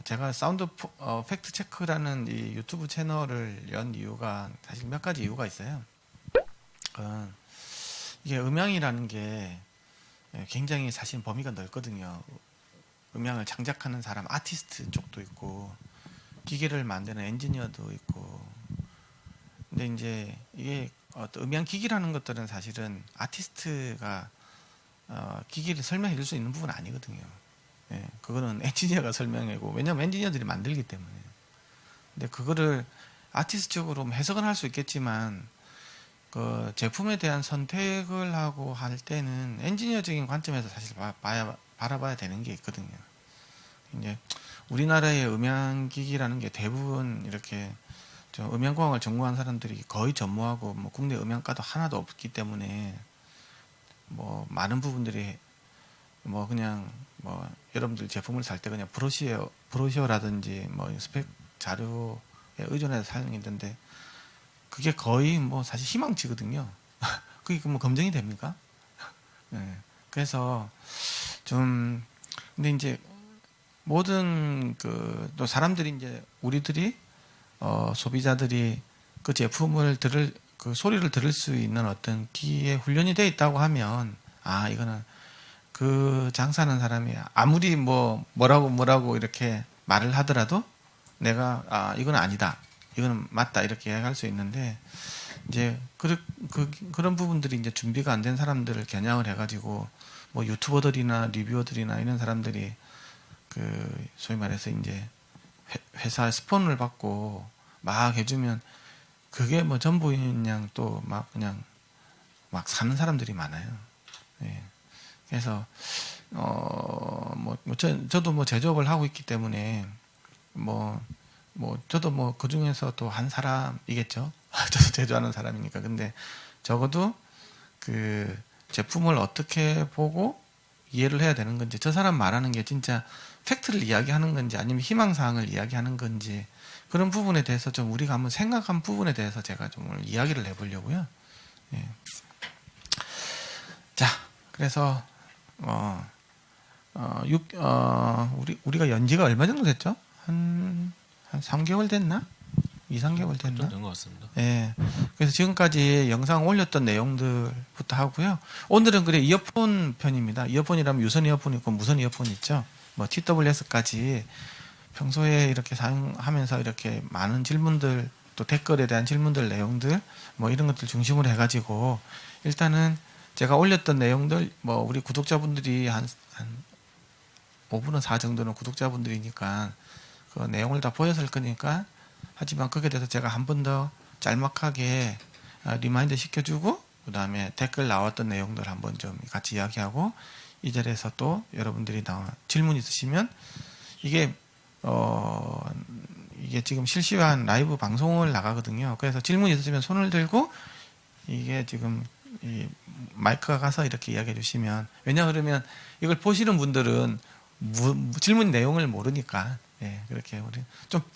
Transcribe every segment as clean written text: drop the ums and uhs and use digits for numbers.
제가 사운드 팩트 체크라는 이 유튜브 채널을 연 이유가 사실 몇 가지 이유가 있어요. 이게 음향이라는 게 굉장히 사실 범위가 넓거든요. 음향을 장작하는 사람, 아티스트 쪽도 있고, 기계를 만드는 엔지니어도 있고. 근데 이제 이게 어떤 음향 기기라는 것들은 사실은 아티스트가 기기를 설명해 줄 수 있는 부분은 아니거든요. 예, 그거는 엔지니어가 설명하고, 왜냐면 엔지니어들이 만들기 때문에. 근데 그거를 아티스트적으로 해석은 할 수 있겠지만, 그 제품에 대한 선택을 하고 할 때는 엔지니어적인 관점에서 사실 바라봐야 되는 게 있거든요. 이제 우리나라의 음향기기라는 게 대부분 이렇게 좀 음향공학을 전공한 사람들이 거의 전무하고, 뭐 국내 음향가도 하나도 없기 때문에 뭐 많은 부분들이 뭐 그냥 뭐 여러분들 제품을 살 때 그냥 브로셔라든지 뭐 스펙 자료에 의존해서 사는 게 있는데, 그게 거의 뭐 사실 희망치거든요. 그게 뭐 검증이 됩니까? 네. 그래서 좀, 근데 이제 모든 또 사람들이 이제 우리들이 소비자들이 그 제품을 그 소리를 들을 수 있는 어떤 기기에 훈련이 되어 있다고 하면, 이거는 그 장사하는 사람이 아무리 뭐라고 이렇게 말을 하더라도 내가 이건 아니다, 이거는 맞다, 이렇게 이야기할 수 있는데, 이제 그런 부분들이 이제 준비가 안 된 사람들을 겨냥을 해가지고 뭐 유튜버들이나 리뷰어들이나 이런 사람들이 소위 말해서 이제 회사 스폰을 받고 막 해주면 그게 뭐 전부인 양 또 막 그냥 막 사는 사람들이 많아요. 예. 그래서 저도 뭐 제조업을 하고 있기 때문에 저도 뭐 그 중에서 또 한 사람이겠죠. 저도 제조하는 사람이니까. 근데 적어도 그 제품을 어떻게 보고 이해를 해야 되는 건지, 저 사람 말하는 게 진짜 팩트를 이야기하는 건지 아니면 희망사항을 이야기하는 건지, 그런 부분에 대해서 좀 우리가 한번 생각한 부분에 대해서 제가 좀 오늘 이야기를 해보려고요. 예. 자, 그래서 우리가 연지가 얼마 정도 됐죠? 한 3개월 됐나? 2, 3개월 됐나? 된 것 같습니다. 예. 그래서 지금까지 영상 올렸던 내용들부터 하고요. 오늘은 그래 이어폰 편입니다. 이어폰이라면 유선 이어폰 있고 무선 이어폰 있죠. 뭐 TWS까지 평소에 이렇게 사용하면서 이렇게 많은 질문들, 또 댓글에 대한 질문들, 내용들, 뭐 이런 것들 중심으로 해가지고 일단은 제가 올렸던 내용들, 뭐 우리 구독자분들이 한 5분의 4 정도는 구독자분들이니까 그 내용을 다 보였을 거니까, 하지만 거기에 대해서 제가 한 번 더 짤막하게 리마인드 시켜주고, 그 다음에 댓글 나왔던 내용들 한번 좀 같이 이야기하고, 이 자리에서 또 여러분들이 질문 있으시면, 이게 지금 실시간 라이브 방송을 나가거든요. 그래서 질문 있으시면 손을 들고, 이게 지금 이 마이크가 가서 이렇게 이야기해 주시면, 왜냐 그러면 이걸 보시는 분들은 질문 내용을 모르니까, 예, 그렇게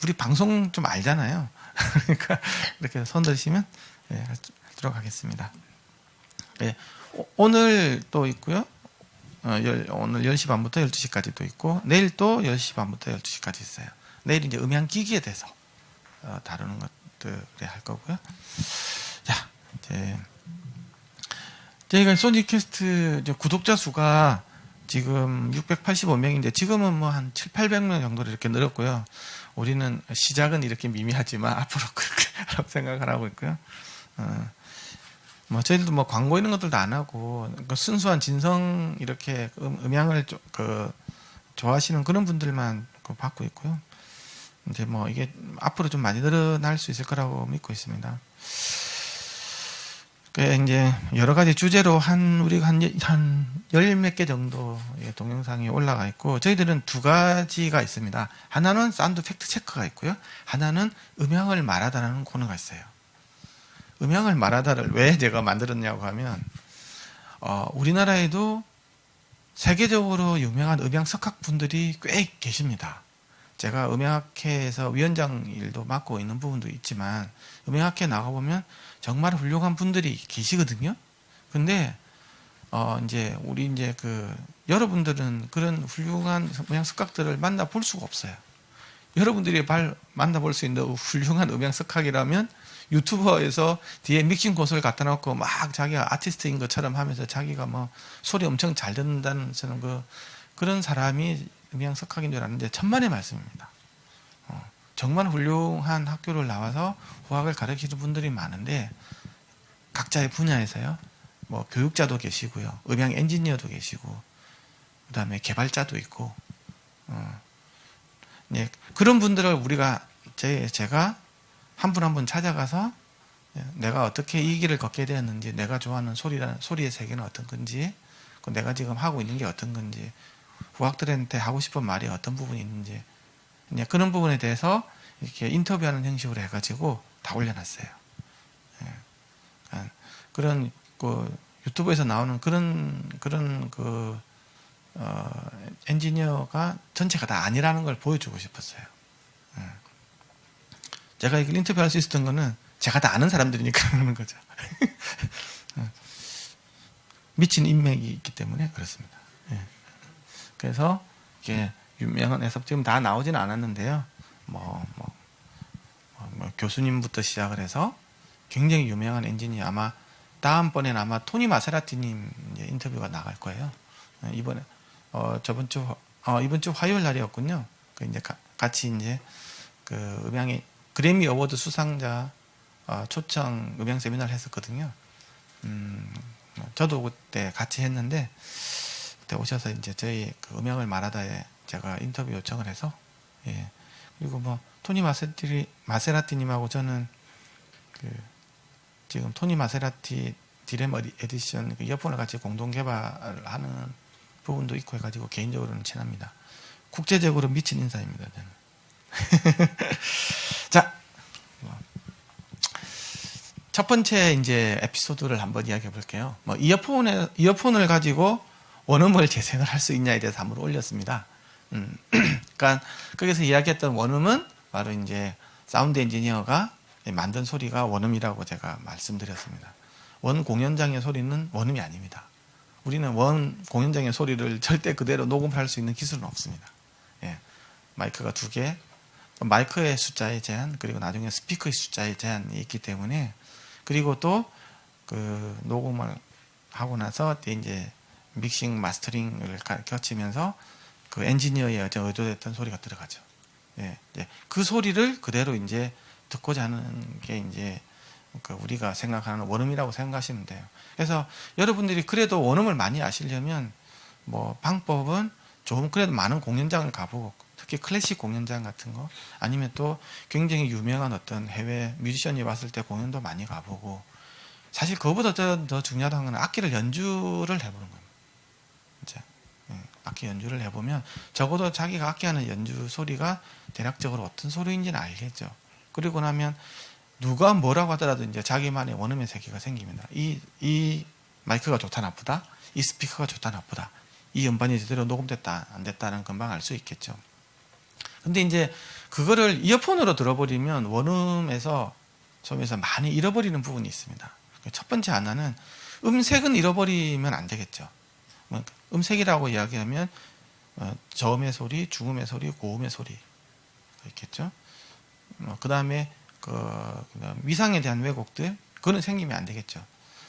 우리 방송 좀 알잖아요. 그러니까 이렇게 손 드시면 하도록 하겠습니다. 예, 오늘 또 있고요. 오늘 10시 반부터 12시까지도 있고, 내일 또 10시 반부터 12시까지 있어요. 내일 이제 음향기기에 대해서 다루는 것들을 할 거고요. 자, 이제 저희가 소니캐스트 구독자 수가 지금 685명인데 지금은 뭐 한 7, 800명 정도로 이렇게 늘었고요. 우리는 시작은 이렇게 미미하지만 앞으로 그렇게 생각을 하고 있고요. 뭐 저희들도 뭐 광고 이런 것들도 안 하고 순수한 진성 이렇게 음향을 좋아하시는 그런 분들만 받고 있고요. 이제 뭐 이게 앞으로 좀 많이 늘어날 수 있을 거라고 믿고 있습니다. 이제 여러 가지 주제로 우리가 한 열 몇 개 정도 동영상이 올라가 있고, 저희들은 두 가지가 있습니다. 하나는 사운드 팩트 체크가 있고요. 하나는 음향을 말하다라는 코너가 있어요. 음향을 말하다를 왜 제가 만들었냐고 하면, 우리나라에도 세계적으로 유명한 음향 석학분들이 꽤 계십니다. 제가 음향학회에서 위원장 일도 맡고 있는 부분도 있지만, 음향학회 나가보면 정말 훌륭한 분들이 계시거든요. 근데 이제 우리 이제 여러분들은 그런 훌륭한 음향 석학들을 만나볼 수가 없어요. 여러분들이 만나볼 수 있는 훌륭한 음향 석학이라면 유튜버에서 뒤에 믹싱 콘솔 갖다 놓고 막 자기가 아티스트인 것처럼 하면서 자기가 뭐 소리 엄청 잘 듣는다는 그런 사람이 음향 석학인 줄 아는데 천만의 말씀입니다. 정말 훌륭한 학교를 나와서 후학을 가르치는 분들이 많은데 각자의 분야에서요. 뭐 교육자도 계시고요, 음향 엔지니어도 계시고, 그다음에 개발자도 있고, 예, 그런 분들을 우리가 제가 한 분 한 분 찾아가서 내가 어떻게 이 길을 걷게 되었는지, 내가 좋아하는 소리의 세계는 어떤 건지, 내가 지금 하고 있는 게 어떤 건지, 후학들한테 하고 싶은 말이 어떤 부분이 있는지, 그런 부분에 대해서 이렇게 인터뷰하는 형식으로 해가지고 다 올려놨어요. 그런 유튜브에서 나오는 그런 엔지니어가 전체가 다 아니라는 걸 보여주고 싶었어요. 제가 이걸 인터뷰할 수 있었던 거는 제가 다 아는 사람들이니까 그러는 거죠. 미친 인맥이 있기 때문에 그렇습니다. 그래서 이게 유명한 해석 지금 다 나오지는 않았는데요. 뭐 교수님부터 시작을 해서 굉장히 유명한 엔지니어, 아마 다음번에는 아마 토니 마세라티님 인터뷰가 나갈 거예요. 이번에 이번 주 화요일 날이었군요. 이제 같이 이제 음향의 그래미 어워드 수상자 초청 음향 세미나를 했었거든요. 저도 그때 같이 했는데, 그때 오셔서 이제 저희 음향을 말하다에 제가 인터뷰 요청을 해서, 그리고 뭐 토니 마세라티님하고 저는 지금 토니 마세라티 디램 에디션 이어폰을 같이 공동 개발하는 부분도 있고 해가지고 개인적으로는 친합니다. 국제적으로 미친 인사입니다, 저는. 자, 첫 번째 이제 에피소드를 한번 이야기해 볼게요. 뭐 이어폰을 가지고 원음을 재생을 할 수 있냐에 대해서 한번 올렸습니다. 그러니까 거기서 이야기했던 원음은 바로 이제 사운드 엔지니어가 만든 소리가 원음이라고 제가 말씀드렸습니다. 원 공연장의 소리는 원음이 아닙니다. 우리는 원 공연장의 소리를 절대 그대로 녹음할 수 있는 기술은 없습니다. 마이크가 2개, 마이크의 숫자의 제한, 그리고 나중에 스피커의 숫자의 제한이 있기 때문에, 그리고 또 녹음을 하고 나서 이제 믹싱 마스터링을 거치면서 엔지니어의 의도됐던 소리가 들어가죠. 그 소리를 그대로 이제 듣고자 하는 게 이제 우리가 생각하는 원음이라고 생각하시면 돼요. 그래서 여러분들이 그래도 원음을 많이 아시려면 뭐 방법은 좀 그래도 많은 공연장을 가보고, 특히 클래식 공연장 같은 거, 아니면 또 굉장히 유명한 어떤 해외 뮤지션이 왔을 때 공연도 많이 가보고, 사실 그거보다 더 중요한 건 악기를 연주를 해보는 겁니다. 이제 악기 연주를 해보면 적어도 자기가 악기하는 연주 소리가 대략적으로 어떤 소리인지는 알겠죠. 그리고 나면 누가 뭐라고 하더라도 이제 자기만의 원음의 세계가 생깁니다. 이 마이크가 좋다 나쁘다, 이 스피커가 좋다 나쁘다, 이 음반이 제대로 녹음됐다 안 됐다는 금방 알 수 있겠죠. 근데 이제 그거를 이어폰으로 들어버리면 원음에서 좀에서 많이 잃어버리는 부분이 있습니다. 첫 번째 하나는 음색은 잃어버리면 안 되겠죠. 음색이라고 이야기하면 저음의 소리, 중음의 소리, 고음의 소리 있겠죠. 그 다음에 위상에 대한 왜곡들, 그거는 생기면 안 되겠죠.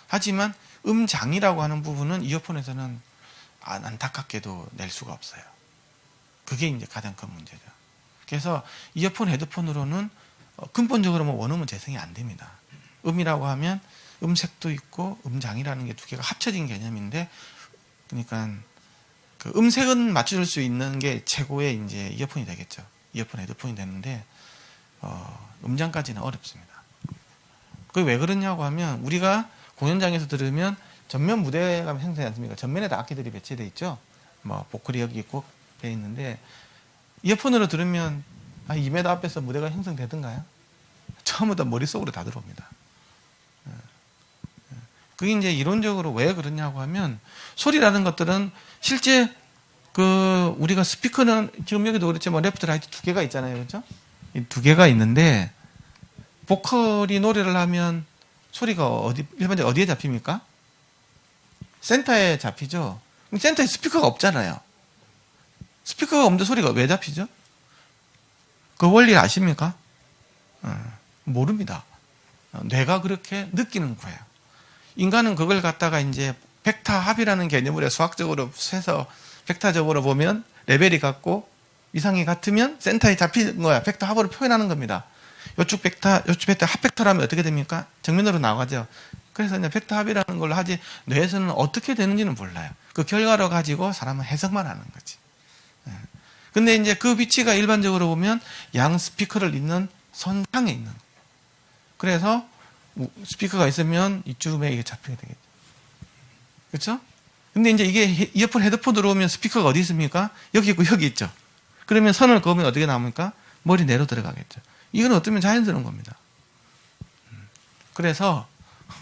하지만 음장이라고 하는 부분은 이어폰에서는 안타깝게도 낼 수가 없어요. 그게 이제 가장 큰 문제죠. 그래서 이어폰, 헤드폰으로는 근본적으로 원음은 재생이 안 됩니다. 음이라고 하면 음색도 있고 음장이라는 게 2개가 합쳐진 개념인데, 그러니까 음색은 맞춰줄 수 있는 게 최고의 이제 이어폰이 되겠죠. 이어폰, 헤드폰이 되는데 음장까지는 어렵습니다. 그게 왜 그러냐고 하면, 우리가 공연장에서 들으면 전면 무대가 형성되지 않습니까? 전면에 다 악기들이 배치되어 있죠. 뭐 보컬이 여기 있고 돼 있는데, 이어폰으로 들으면 2m 앞에서 무대가 형성되던가요? 처음부터 머릿속으로 다 들어옵니다. 그게 이제 이론적으로 왜 그러냐고 하면, 소리라는 것들은 실제 우리가 스피커는 지금 여기도 그렇지만 레프트 라이트 2개가 있잖아요. 그렇죠? 이 2개가 있는데, 보컬이 노래를 하면 소리가 일반적으로 어디에 잡힙니까? 센터에 잡히죠. 그럼 센터에 스피커가 없잖아요. 스피커가 없는데 소리가 왜 잡히죠? 그 원리를 아십니까? 모릅니다. 뇌가 그렇게 느끼는 거예요. 인간은 그걸 갖다가 이제 벡터 합이라는 개념으로 수학적으로 해서 벡터적으로 보면 레벨이 같고 이상이 같으면 센터에 잡히는 거야. 벡터 합으로 표현하는 겁니다. 요쪽 벡터 합벡터라면 어떻게 됩니까? 정면으로 나가죠. 그래서 이제 벡터 합이라는 걸로 하지 뇌에서는 어떻게 되는지는 몰라요. 그 결과를 가지고 사람은 해석만 하는 거지. 근데 이제 그 위치가 일반적으로 보면 양 스피커를 잇는 선상에 있는 거예요. 그래서 스피커가 있으면 이쯤에 이게 잡히게 되겠죠. 그렇죠? 근데 이제 이게 이어폰 헤드폰 들어오면 스피커가 어디 있습니까? 여기 있고 여기 있죠. 그러면 선을 그으면 어떻게 나옵니까? 머리 내로 들어가겠죠. 이건 어쩌면 자연스러운 겁니다. 그래서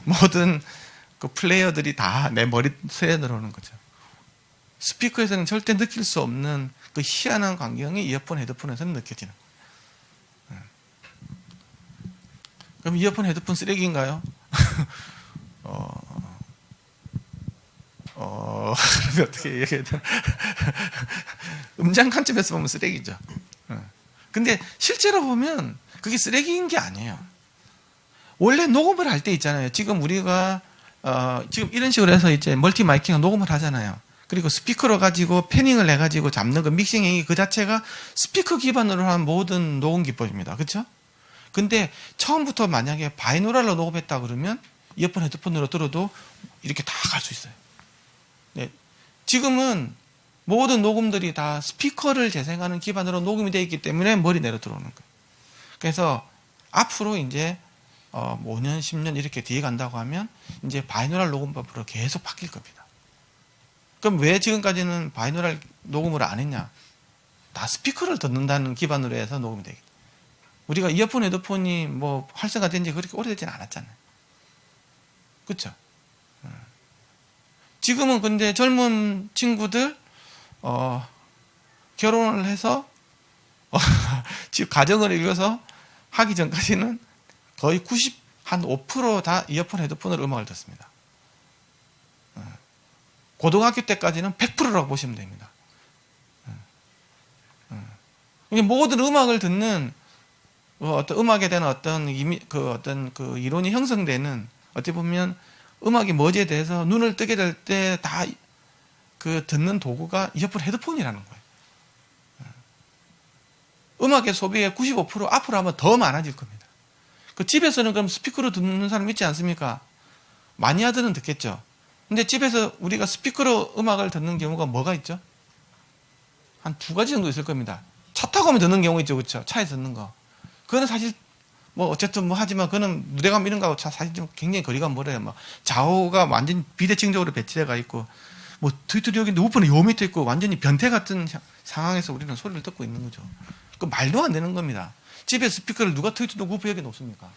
모든 그 플레이어들이 다 내 머리 쇠에 들어오는 거죠. 스피커에서는 절대 느낄 수 없는 그 희한한 광경이 이어폰 헤드폰에서는 느껴지는 거예요. 그럼 이어폰 헤드폰 쓰레기인가요? 그러면 어떻게 얘기해야 되나? 음장 관점에서 보면 쓰레기죠. 근데 실제로 보면 그게 쓰레기인 게 아니에요. 원래 녹음을 할 때 있잖아요. 지금 우리가 지금 이런 식으로 해서 이제 멀티 마이킹 녹음을 하잖아요. 그리고 스피커로 가지고 패닝을 해가지고 잡는 그 믹싱 행위 그 자체가 스피커 기반으로 한 모든 녹음 기법입니다. 그렇죠? 근데 처음부터 만약에 바이노랄로 녹음했다 그러면 이어폰 헤드폰으로 들어도 이렇게 다 갈 수 있어요. 네. 지금은 모든 녹음들이 다 스피커를 재생하는 기반으로 녹음이 되어 있기 때문에 머리 내려 들어오는 거예요. 그래서 앞으로 이제 5년, 10년 이렇게 뒤에 간다고 하면 이제 바이노랄 녹음법으로 계속 바뀔 겁니다. 그럼 왜 지금까지는 바이노랄 녹음을 안 했냐? 다 스피커를 듣는다는 기반으로 해서 녹음이 되겠다. 우리가 이어폰, 헤드폰이 뭐 활성화된 지 그렇게 오래되지는 않았잖아요. 그렇죠? 지금은 근데 젊은 친구들 결혼을 해서 집 가정을 이루어서 하기 전까지는 거의 5% 다 이어폰, 헤드폰으로 음악을 듣습니다. 고등학교 때까지는 100%라고 보시면 됩니다. 모든 음악을 듣는 어떤 음악에 대한 어떤 이론이 형성되는 어떻게 보면 음악이 뭐지에 대해서 눈을 뜨게 될 때 다 그 듣는 도구가 이어폰, 헤드폰이라는 거예요. 음악의 소비의 95% 앞으로 하면 더 많아질 겁니다. 그 집에서는 그럼 스피커로 듣는 사람 있지 않습니까? 마니아들은 듣겠죠. 근데 집에서 우리가 스피커로 음악을 듣는 경우가 뭐가 있죠? 한 2가지 정도 있을 겁니다. 차 타고 오면 듣는 경우 있죠. 그렇죠? 차에서 듣는 거. 그거는 사실 뭐 어쨌든 뭐 하지만 그거는 무대감 이런 거하고 사실 좀 굉장히 거리가 멀어요. 뭐 좌우가 완전 비대칭적으로 배치되어 있고 뭐 뒤틀이 여기 우편은 요 밑에 있고 완전히 변태 같은 상황에서 우리는 소리를 듣고 있는 거죠. 그 말도 안 되는 겁니다. 집에 스피커를 누가 트위터도 우편 여기 놓습니까?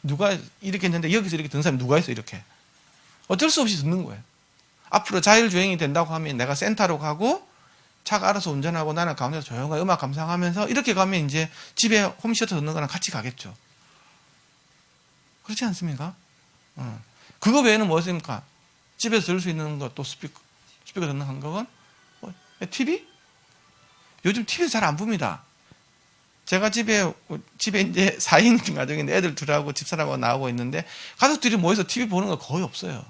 누가 이렇게 했는데 여기서 이렇게 듣는 사람이 누가 있어 이렇게. 어쩔 수 없이 듣는 거예요. 앞으로 자율주행이 된다고 하면 내가 센터로 가고 차가 알아서 운전하고 나는 가운데서 조용하게 음악 감상하면서 이렇게 가면 이제 집에 홈시어터 듣는 거랑 같이 가겠죠. 그렇지 않습니까? 그거 외에는 뭐 있습니까? 집에서 들을 수 있는 것도 스피커 듣는 한국은 TV? 요즘 TV 잘 안 봅니다. 제가 집에 이제 4인 가정인데 애들 둘하고 집사람하고 나오고 있는데 가족들이 모여서 TV 보는 거 거의 없어요.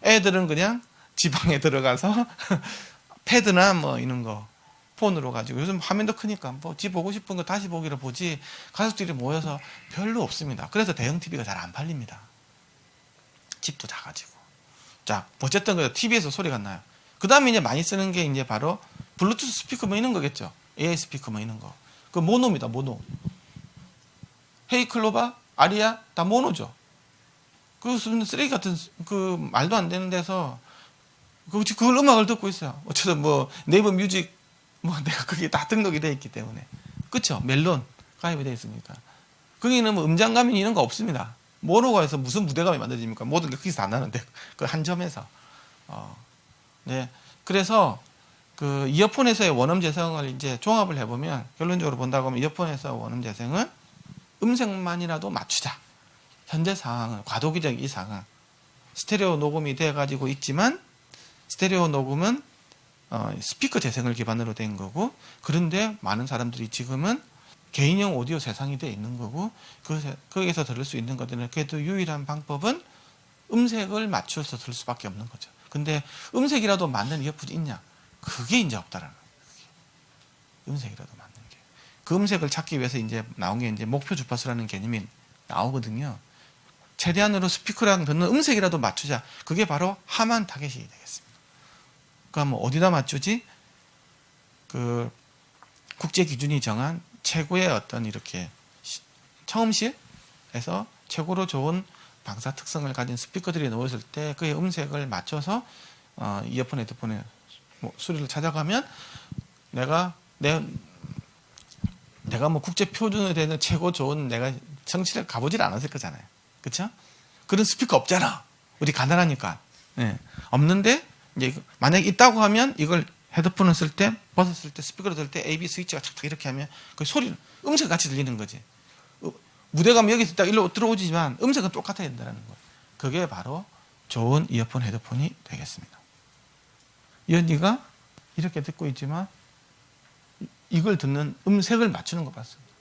애들은 그냥 지방에 들어가서 패드나 뭐 이런 거 폰으로 가지고 요즘 화면도 크니까 뭐 지 보고 싶은 거 다시 보기로 보지 가족들이 모여서 별로 없습니다. 그래서 대형 TV가 잘 안 팔립니다. 집도 작아지고. 자, 어쨌든 그 TV에서 소리가 나요. 그 다음에 이제 많이 쓰는 게 이제 바로 블루투스 스피커 뭐 이런 거겠죠. AI 스피커 뭐 이런 거. 그 모노입니다. 모노. 헤이클로바, 아리아 다 모노죠. 그 쓰레기 같은 그 말도 안 되는 데서 그걸 음악을 듣고 있어요. 어쨌든 뭐 네이버 뮤직 뭐 내가 거기에 다 등록이 되어 있기 때문에. 그렇죠? 멜론 가입이 되어 있으니까. 거기는 뭐 음장 가면 이런 거 없습니다. 모노가 해서 무슨 무대감이 만들어집니까? 모든 게 거기서 안 나는데 그 한 점에서. 네. 그래서 그 이어폰에서의 원음 재생을 이제 종합을 해보면 결론적으로 본다고 하면 이어폰에서 원음 재생은 음색만이라도 맞추자. 현재 상황은 과도기적 이상은 스테레오 녹음이 돼가지고 있지만 스테레오 녹음은 스피커 재생을 기반으로 된 거고, 그런데 많은 사람들이 지금은 개인용 오디오 세상이 되어 있는 거고, 거기에서 들을 수 있는 것들은 그래도 유일한 방법은 음색을 맞춰서 들을 수밖에 없는 거죠. 근데 음색이라도 맞는 이어폰이 있냐? 그게 이제 없다라는 거예요. 음색이라도 맞는 게. 그 음색을 찾기 위해서 이제 나온 게 이제 목표 주파수라는 개념이 나오거든요. 최대한으로 스피커랑 듣는 음색이라도 맞추자. 그게 바로 하만 타겟이 되겠습니다. 그럼 뭐 어디다 맞추지? 그 국제 기준이 정한 최고의 어떤 이렇게 처음실에서 최고로 좋은 방사 특성을 가진 스피커들이 놓였을 때 그의 음색을 맞춰서 이어폰, 헤드폰의 소리를 찾아가면 내가 뭐 국제 표준으로 되는 최고 좋은 내가 성실을 가보질 않았을 거잖아요. 그렇죠? 그런 스피커 없잖아. 우리 가난하니까. 네. 없는데 이제 만약에 있다고 하면 이걸 헤드폰을 쓸 때, 벗었을 때, 스피커를 들 때 AB 스위치가 착착 이렇게 하면 그 소리는 음색 같이 들리는 거지. 무대 가면 여기서 딱 일로 들어오지만 음색은 똑같아야 된다는 거예요. 그게 바로 좋은 이어폰, 헤드폰이 되겠습니다. 이 언니가 이렇게 듣고 있지만 이걸 듣는 음색을 맞추는 거 봤습니다.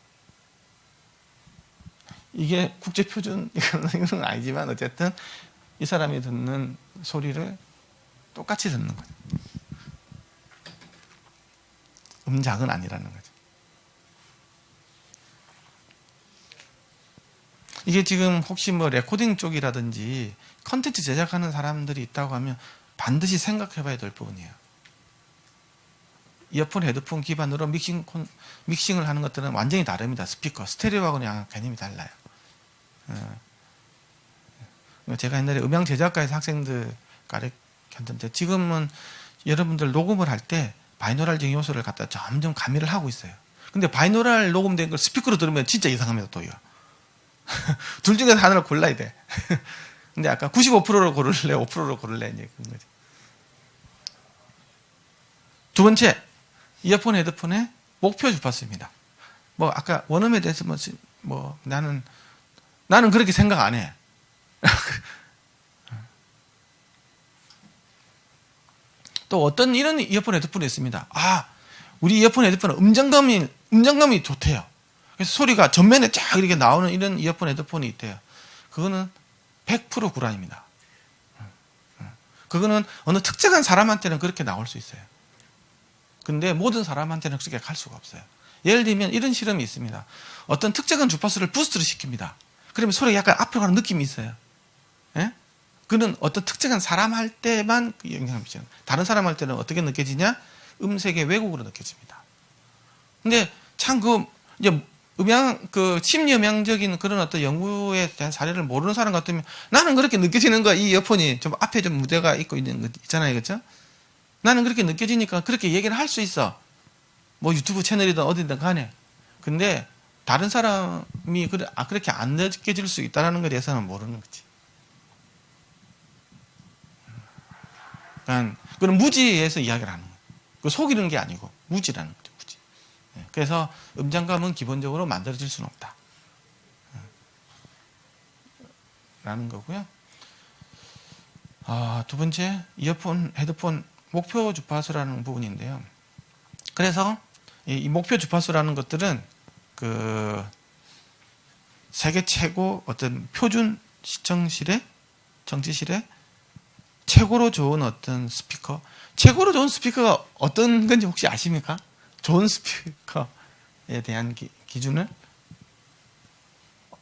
이게 국제 표준 이건 아니지만 어쨌든 이 사람이 듣는 소리를 똑같이 듣는 거죠. 음작은 아니라는 거죠. 이게 지금 혹시 뭐 레코딩 쪽이라든지 컨텐츠 제작하는 사람들이 있다고 하면 반드시 생각해 봐야 될 부분이에요. 이어폰, 헤드폰 기반으로 믹싱을 하는 것들은 완전히 다릅니다. 스피커, 스테레오하고는 약간 개념이 달라요. 제가 옛날에 음향 제작과에서 학생들 가르쳤는데 지금은 여러분들 녹음을 할 때 바이노랄적 요소를 갖다 점점 가미를 하고 있어요. 근데 바이노랄 녹음된 걸 스피커로 들으면 진짜 이상합니다. 또 이거. 둘 중에서 하나를 골라야 돼. 근데 아까 95%로 고를래, 5%로 고를래 이제 그런 거죠. 두 번째, 이어폰, 헤드폰의 목표 주파수입니다. 뭐 아까 원음에 대해서 뭐 나는 그렇게 생각 안 해. 또 어떤 이런 이어폰, 헤드폰이 있습니다. 우리 이어폰, 헤드폰은 음정감이 좋대요. 그래서 소리가 전면에 쫙 이렇게 나오는 이런 이어폰, 헤드폰이 있대요. 그거는 100% 구라입니다. 그거는 어느 특정한 사람한테는 그렇게 나올 수 있어요. 근데 모든 사람한테는 그렇게 갈 수가 없어요. 예를 들면 이런 실험이 있습니다. 어떤 특정한 주파수를 부스트를 시킵니다. 그러면 소리가 약간 앞으로 가는 느낌이 있어요. 예? 그는 어떤 특정한 사람 할 때만 영향을 미쳐요. 다른 사람 할 때는 어떻게 느껴지냐? 음색의 왜곡으로 느껴집니다. 근데 참 이제 심리 음향적인 그런 어떤 연구에 대한 사례를 모르는 사람 같으면 나는 그렇게 느껴지는 거야. 이 이어폰이 좀 앞에 좀 무대가 있고 있는 거 있잖아요. 그렇죠? 나는 그렇게 느껴지니까 그렇게 얘기를 할 수 있어. 뭐 유튜브 채널이든 어디든 간에. 근데 다른 사람이 그렇게 안 느껴질 수 있다는 것에 대해서는 모르는 거지. 그러니까 그건 무지에서 이야기를 하는 거예요. 그 속이는 게 아니고 무지라는 거죠. 무지. 그래서 음장감은 기본적으로 만들어질 수는 없다. 라는 거고요. 두 번째, 이어폰, 헤드폰 목표 주파수라는 부분인데요. 그래서 이 목표 주파수라는 것들은 그 세계 최고 어떤 표준 정치실에 최고로 좋은 어떤 스피커, 최고로 좋은 스피커가 어떤 건지 혹시 아십니까? 좋은 스피커에 대한 기준을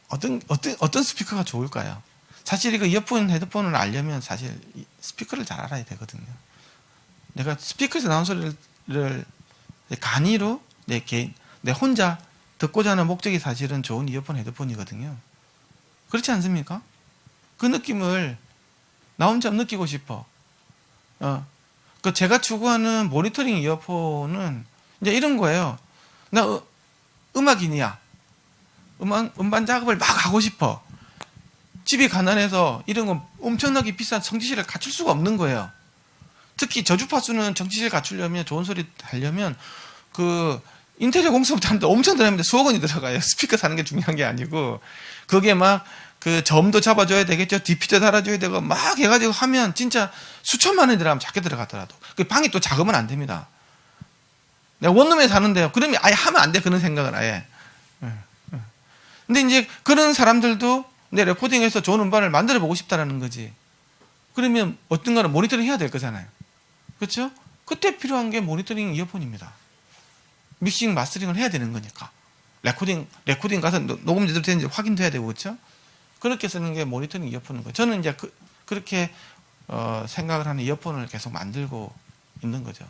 어떤 스피커가 좋을까요? 사실 이거 이어폰, 헤드폰을 알려면 사실 스피커를 잘 알아야 되거든요. 내가 스피커에서 나온 소리를 간이로 내 혼자 듣고자 하는 목적이 사실은 좋은 이어폰, 헤드폰이거든요. 그렇지 않습니까? 그 느낌을 나 혼자 느끼고 싶어. 제가 추구하는 모니터링 이어폰은 이제 이런 거예요. 나 음악인이야. 음반 작업을 막 하고 싶어. 집이 가난해서 이런 거 엄청나게 비싼 정지실을 갖출 수가 없는 거예요. 특히 저주파수는 정지실 갖추려면 좋은 소리 하려면 인테리어 공사부터 하는데 엄청 들어갑니다. 수억 원이 들어가요. 스피커 사는 게 중요한 게 아니고 그게 막 그 점도 잡아줘야 되겠죠. 디퓨저 달아줘야 되고 막 해가지고 하면 진짜 수천만 원이 들어가면 작게 들어가더라도 그 방이 또 작으면 안 됩니다. 내가 원룸에 사는데요. 그러면 아예 하면 안 돼. 그런 생각을 아예. 근데 이제 그런 사람들도 내 레코딩해서 좋은 음반을 만들어 보고 싶다라는 거지. 그러면 어떤가를 모니터링 해야 될 거잖아요. 그렇죠? 그때 필요한 게 모니터링 이어폰입니다. 믹싱 마스터링을 해야 되는 거니까. 레코딩 가서 녹음 제대로 되는지 확인도 해야 되고, 그렇죠? 그렇게 쓰는 게 모니터링 이어폰인 거예요. 저는 이제 그렇게 생각을 하는 이어폰을 계속 만들고 있는 거죠.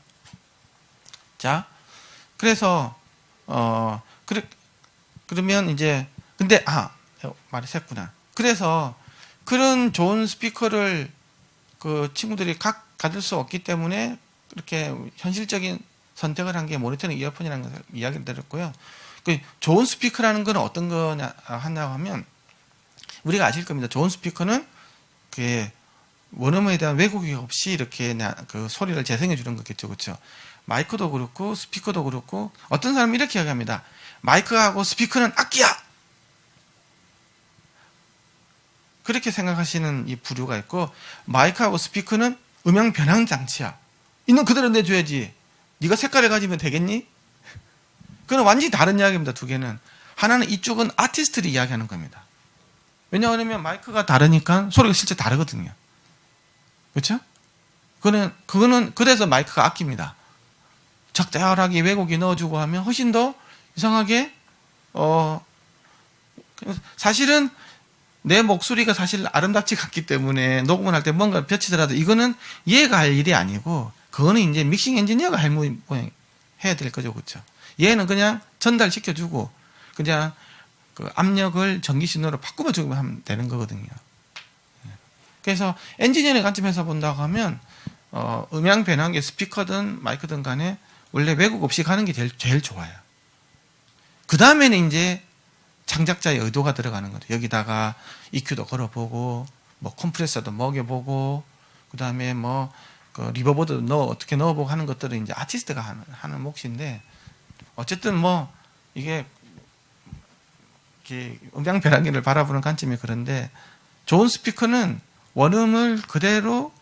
자, 그래서 그러면 이제 근데 말이 샜구나. 그래서 그런 좋은 스피커를 그 친구들이 가질 수 없기 때문에 그렇게 현실적인 선택을 한 게 모니터링 이어폰이라는 걸 이야기를 드렸고요. 그 좋은 스피커라는 건 어떤 거냐 하냐고 하면 우리가 아실 겁니다. 좋은 스피커는 그 원음에 대한 왜곡이 없이 이렇게 그 소리를 재생해 주는 거겠죠, 그렇죠? 마이크도 그렇고 스피커도 그렇고 어떤 사람은 이렇게 이야기합니다. 마이크하고 스피커는 악기야. 그렇게 생각하시는 이 부류가 있고 마이크하고 스피커는 음향 변환 장치야. 있는 그대로 내줘야지. 네가 색깔을 가지면 되겠니? 그건 완전히 다른 이야기입니다. 두 개는. 하나는 이쪽은 아티스트를 이야기하는 겁니다. 왜냐하면 마이크가 다르니까 소리가 실제 다르거든요. 그렇죠? 그거는 그래서 마이크가 악기입니다. 적절하게 왜곡이 넣어주고 하면 훨씬 더 이상하게 사실은 내 목소리가 사실 아름답지 않기 때문에 녹음을 할 때 뭔가 벼치더라도 이거는 얘가 할 일이 아니고 그거는 이제 믹싱 엔지니어가 해야 될 거죠, 그렇죠? 얘는 그냥 전달시켜주고 그냥 그 압력을 전기 신호로 바꾸어주기만 하면 되는 거거든요. 그래서 엔지니어의 관점에서 본다고 하면 음향 변환기 스피커든 마이크든 간에 원래 왜곡 없이 가는 게 제일 좋아요. 그 다음에는 이제 창작자의 의도가 들어가는 거죠. 여기다가 EQ도 걸어보고, 뭐 컴프레서도 먹여보고, 그 다음에 뭐 그 리버브도 어떻게 넣어보고 하는 것들은 이제 아티스트가 하는 몫인데, 어쨌든 뭐 이게 음향 변환기를 바라보는 관점이 그런데 좋은 스피커는 원음을 그대로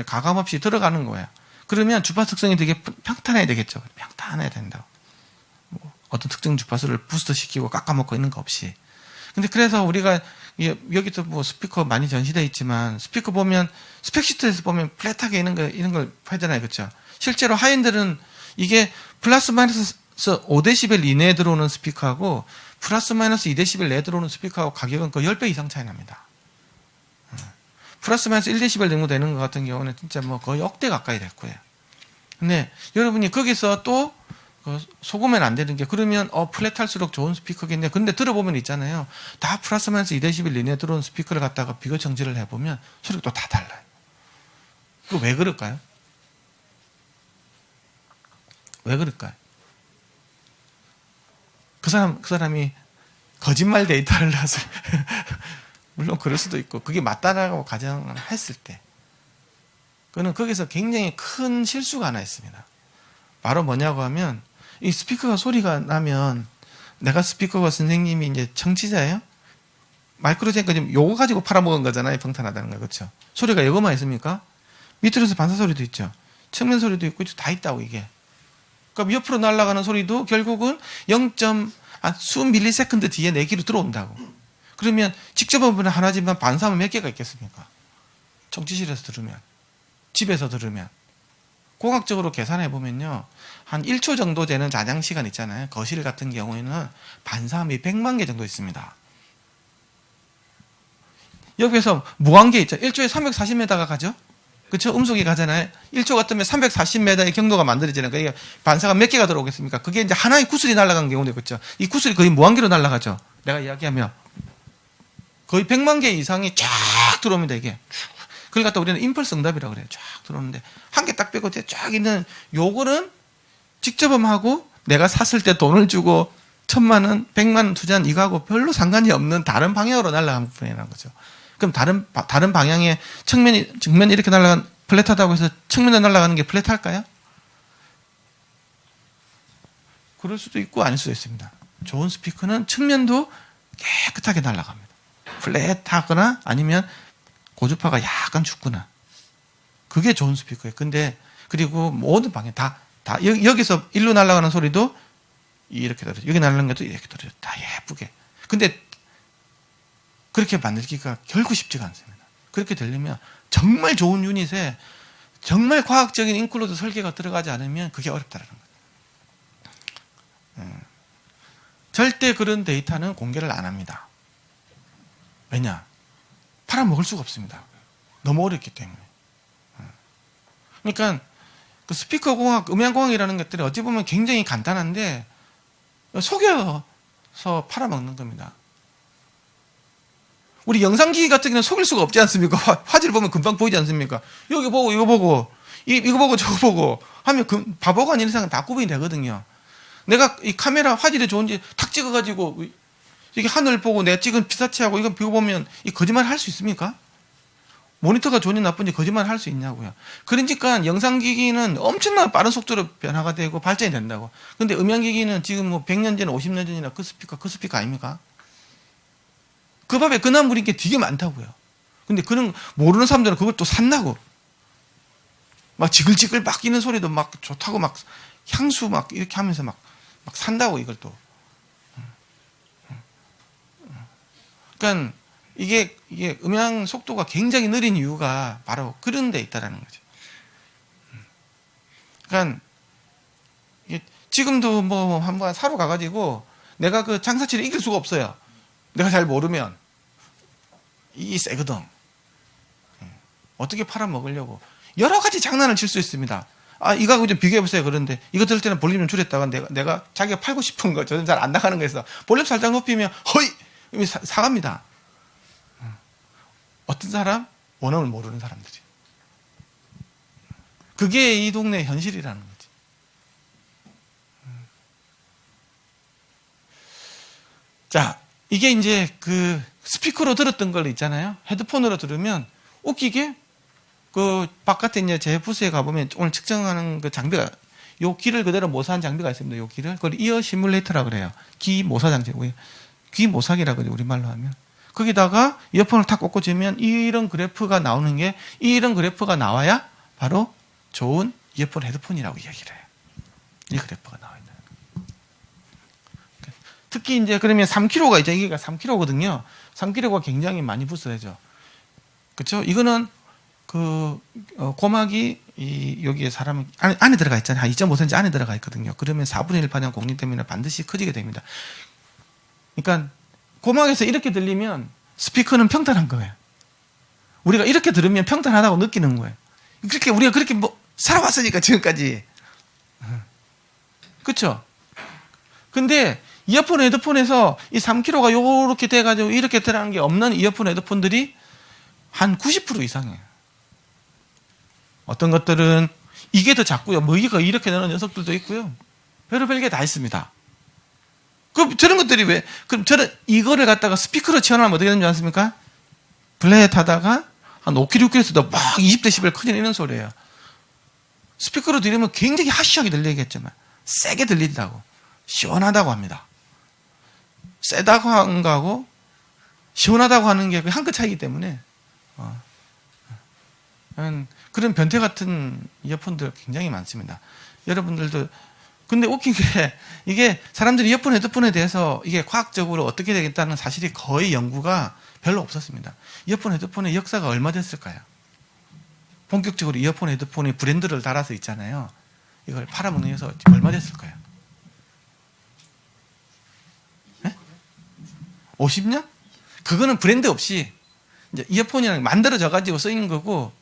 가감 없이 들어가는 거예요. 그러면 주파수 특성이 되게 평탄해야 되겠죠. 평탄해야 된다고. 어떤 특정 주파수를 부스터 시키고 깎아먹고 있는 거 없이. 근데 그래서 우리가 여기도 뭐 스피커 많이 전시되어 있지만 스피커 보면 스펙시트에서 보면 플랫하게 이런 걸 하잖아요. 그렇죠? 실제로 하이엔들은 이게 플러스 마이너스 5데시벨 이내에 들어오는 스피커하고 플러스 마이너스 2데시벨 내에 들어오는 스피커하고 가격은 거의 10배 이상 차이 납니다. 플러스 마이너스 1데시벨 정도 되는 것 같은 경우는 진짜 뭐 거의 억대 가까이 될 거예요. 근데 여러분이 거기서 또 속으면 안 되는 게 그러면 플랫할수록 좋은 스피커겠네. 근데 들어보면 있잖아요. 다 플러스 마이너스 2데시벨 이내에 들어오는 스피커를 갖다가 비교 정지를 해보면 소리가 또 다 달라요. 그거 왜 그럴까요? 왜 그럴까요? 그 사람이 거짓말 데이터를 놔서 물론 그럴 수도 있고 그게 맞다라고 가정을 했을 때 그는 거기서 굉장히 큰 실수가 하나 있습니다. 바로 뭐냐고 하면 이 스피커가 소리가 나면 내가 스피커가 선생님이 이제 청취자예요? 마이크로제니까 지금 요거 가지고 팔아먹은 거잖아요. 평탄하다는 거. 그렇죠? 소리가 이거만 있습니까? 밑으로서 반사 소리도 있죠. 측면 소리도 있고 다 있다고 이게. 그럼 옆으로 날아가는 소리도 결국은 0.수 밀리세컨드 뒤에 내 귀로 들어온다고. 그러면 직접 보면 하나지만 반사하면 몇 개가 있겠습니까? 청취실에서 들으면, 집에서 들으면. 공학적으로 계산해 보면요, 한 1초 정도 되는 잔향 시간 있잖아요. 거실 같은 경우에는 반사음이 100만 개 정도 있습니다. 여기에서 무한계 있죠. 1초에 340m가 가죠. 그렇죠? 음속이 가잖아요. 1초 같으면 340m의 경도가 만들어지는 거예요. 반사가 몇 개가 들어오겠습니까? 그게 이제 하나의 구슬이 날아간 경우도 있겠죠. 이 구슬이 거의 무한계로 날아가죠. 내가 이야기하면 거의 100만 개 이상이 쫙 들어옵니다. 이게 그걸 갖다 우리는 임펄스 응답이라고 그래요. 쫙 들어오는데 한 개 딱 빼고 쫙 있는 요거는 직접 하고 내가 샀을 때 돈을 주고 1000만 원, 100만 원 투자한 이거하고 별로 상관이 없는 다른 방향으로 날아간 부분이라는 거죠. 그럼 다른 방향에 정면이 이렇게 날아간 플랫하다고 해서 측면에 날아가는 게 플랫할까요? 그럴 수도 있고 아닐 수도 있습니다. 좋은 스피커는 측면도 깨끗하게 날아갑니다. 플랫하거나 아니면 고주파가 약간 죽거나. 그게 좋은 스피커예요. 근데 그리고 모든 방향 여기서 일로 날아가는 소리도 이렇게 들어요. 여기 날아가는 것도 이렇게 들어요. 다 예쁘게. 근데 그렇게 만들기가 결코 쉽지가 않습니다. 그렇게 되려면 정말 좋은 유닛에 정말 과학적인 인클루드 설계가 들어가지 않으면 그게 어렵다는 거예요. 절대 그런 데이터는 공개를 안 합니다. 왜냐? 팔아먹을 수가 없습니다. 너무 어렵기 때문에. 그러니까 그 스피커 공학, 음향 공학이라는 것들이 어찌 보면 굉장히 간단한데 속여서 팔아먹는 겁니다. 우리 영상기기 같은 경우는 속일 수가 없지 않습니까? 화질 보면 금방 보이지 않습니까? 여기 보고 이거 보고 이거 보고 저거 보고 하면 바보가 아닌 이상은 다 구분이 되거든요. 내가 이 카메라 화질이 좋은지 탁 찍어가지고 이게 하늘 보고 내가 찍은 피사체하고 이거 보면 이 거짓말 할 수 있습니까? 모니터가 좋은지 나쁜지 거짓말 할 수 있냐고요. 그러니까 영상기기는 엄청나게 빠른 속도로 변화가 되고 발전이 된다고. 근데 음향기기는 지금 뭐 100년 전, 50년 전이나 그 스피커 아닙니까? 그 밥에 그 나물인 게 되게 많다고요. 근데 그런 모르는 사람들은 그걸 또 산다고. 막 지글지글 바뀌는 소리도 막 좋다고 막 향수 막 이렇게 하면서 막 산다고 이걸 또. 그러니까 이게 음향 속도가 굉장히 느린 이유가 바로 그런 데 있다라는 거죠. 그러니까 지금도 뭐 한번 사러 가가지고 내가 그 장사치를 이길 수가 없어요. 내가 잘 모르면 이 세거든. 어떻게 팔아먹으려고 여러 가지 장난을 칠 수 있습니다. 이거하고 좀 비교해보세요. 그런데 이거 들을 때는 볼륨 좀 줄였다가 내가 자기가 팔고 싶은 거 저는 잘 안 나가는 거에서 볼륨 살짝 높이면 허이 사갑니다. 어떤 사람? 원어를 모르는 사람들이. 그게 이 동네 현실이라는 거지. 자, 이게 이제 그 스피커로 들었던 걸 있잖아요. 헤드폰으로 들으면 웃기게 그 바깥에 이제 제 부스에 가보면 오늘 측정하는 그 장비가 요 귀를 그대로 모사한 장비가 있습니다. 요 귀를. 그걸 이어 시뮬레이터라고 그래요. 귀 모사 장치. 귀 모사기라고 그래요. 우리말로 하면. 거기다가 이어폰을 탁 꽂으면 이런 그래프가 나오는 게 이런 그래프가 나와야 바로 좋은 이어폰 헤드폰이라고 이야기를 해요. 이 그래프가 나와 있는. 특히 이제 그러면 3kg가 이제 이게 3kg거든요. 3kg가 굉장히 많이 부스되죠. 그렇죠? 이거는 그 고막이 여기에 사람 안에 들어가 있잖아요. 한 2.5cm 안에 들어가 있거든요. 그러면 4분의 1 반영 공리 때문에 반드시 커지게 됩니다. 그러니까 고막에서 이렇게 들리면 스피커는 평탄한 거예요. 우리가 이렇게 들으면 평탄하다고 느끼는 거예요. 우리가 그렇게 살아왔으니까 지금까지. 그렇죠? 근데 이어폰 헤드폰에서 이 3kg가 요렇게 돼가지고 이렇게 들어가는 게 없는 이어폰 헤드폰들이 한 90% 이상이에요. 어떤 것들은 이게 더 작고요. 여기가 이렇게 되는 녀석들도 있고요. 별의별 게 다 있습니다. 그럼 저런 것들이 왜? 그럼 이거를 갖다가 스피커로 치환하면 어떻게 되는 줄 아십니까? 플랫 하다가 한 5kg, 6kg에서도 막 20dB 커지는 소리예요. 스피커로 들으면 굉장히 하시하게 들리겠지만 세게 들린다고. 시원하다고 합니다. 세다고 하는 거하고 시원하다고 하는 게 한 끗 차이기 때문에 그런 변태 같은 이어폰들 굉장히 많습니다. 여러분들도 근데 웃긴 게 이게 사람들이 이어폰 헤드폰에 대해서 이게 과학적으로 어떻게 되겠다는 사실이 거의 연구가 별로 없었습니다. 이어폰 헤드폰의 역사가 얼마 됐을까요? 본격적으로 이어폰 헤드폰이 브랜드를 달아서 있잖아요. 이걸 팔아먹는 데서 얼마 됐을까요? 50년? 그거는 브랜드 없이 이제 이어폰이랑 만들어져 가지고 쓰이는 거고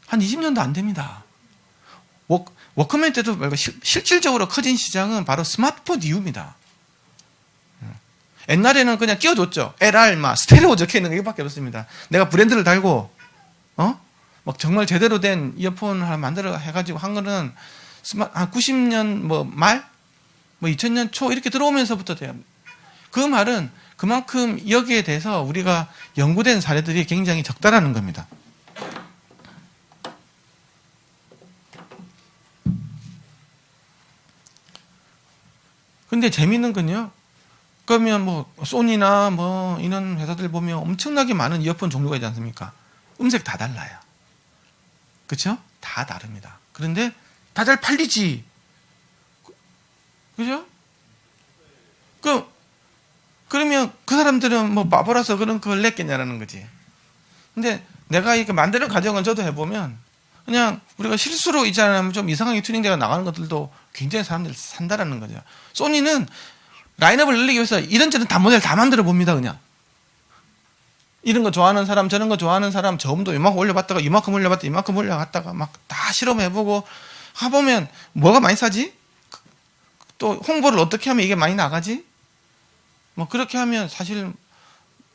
한 20년도 안 됩니다. 워크맨 때도 말고 실질적으로 커진 시장은 바로 스마트폰 이후입니다. 옛날에는 그냥 끼워줬죠. LR, 스테레오 적혀 있는 거 이거밖에 없습니다. 내가 브랜드를 달고, 막 정말 제대로 된 이어폰을 하나 만들어 해가지고 한 거는 한 90년 말, 2000년 초 이렇게 들어오면서부터 돼요. 그 말은 그만큼 여기에 대해서 우리가 연구된 사례들이 굉장히 적다라는 겁니다. 근데 재미있는 건요, 그러면 뭐 소니나 뭐 이런 회사들 보면 엄청나게 많은 이어폰 종류가 있지 않습니까? 음색 다 달라요. 그렇죠? 다 다릅니다. 그런데 다 잘 팔리지. 그죠? 그러면 그 사람들은 뭐 바보라서 그런 걸 냈겠냐라는 거지. 근데 내가 이렇게 만드는 과정을 저도 해보면 그냥 우리가 실수로 있잖아요. 좀 이상하게 튜닝되어 나가는 것들도 굉장히 사람들이 산다라는 거죠. 소니는 라인업을 늘리기 위해서 이런저런 다 모델 다 만들어 봅니다. 그냥 이런 거 좋아하는 사람 저런 거 좋아하는 사람 저음도 이만큼 올려봤다가 이만큼 올려봤다가 이만큼 올려갔다가 막 다 실험해보고 해보면 뭐가 많이 싸지? 또 홍보를 어떻게 하면 이게 많이 나가지? 뭐 그렇게 하면 사실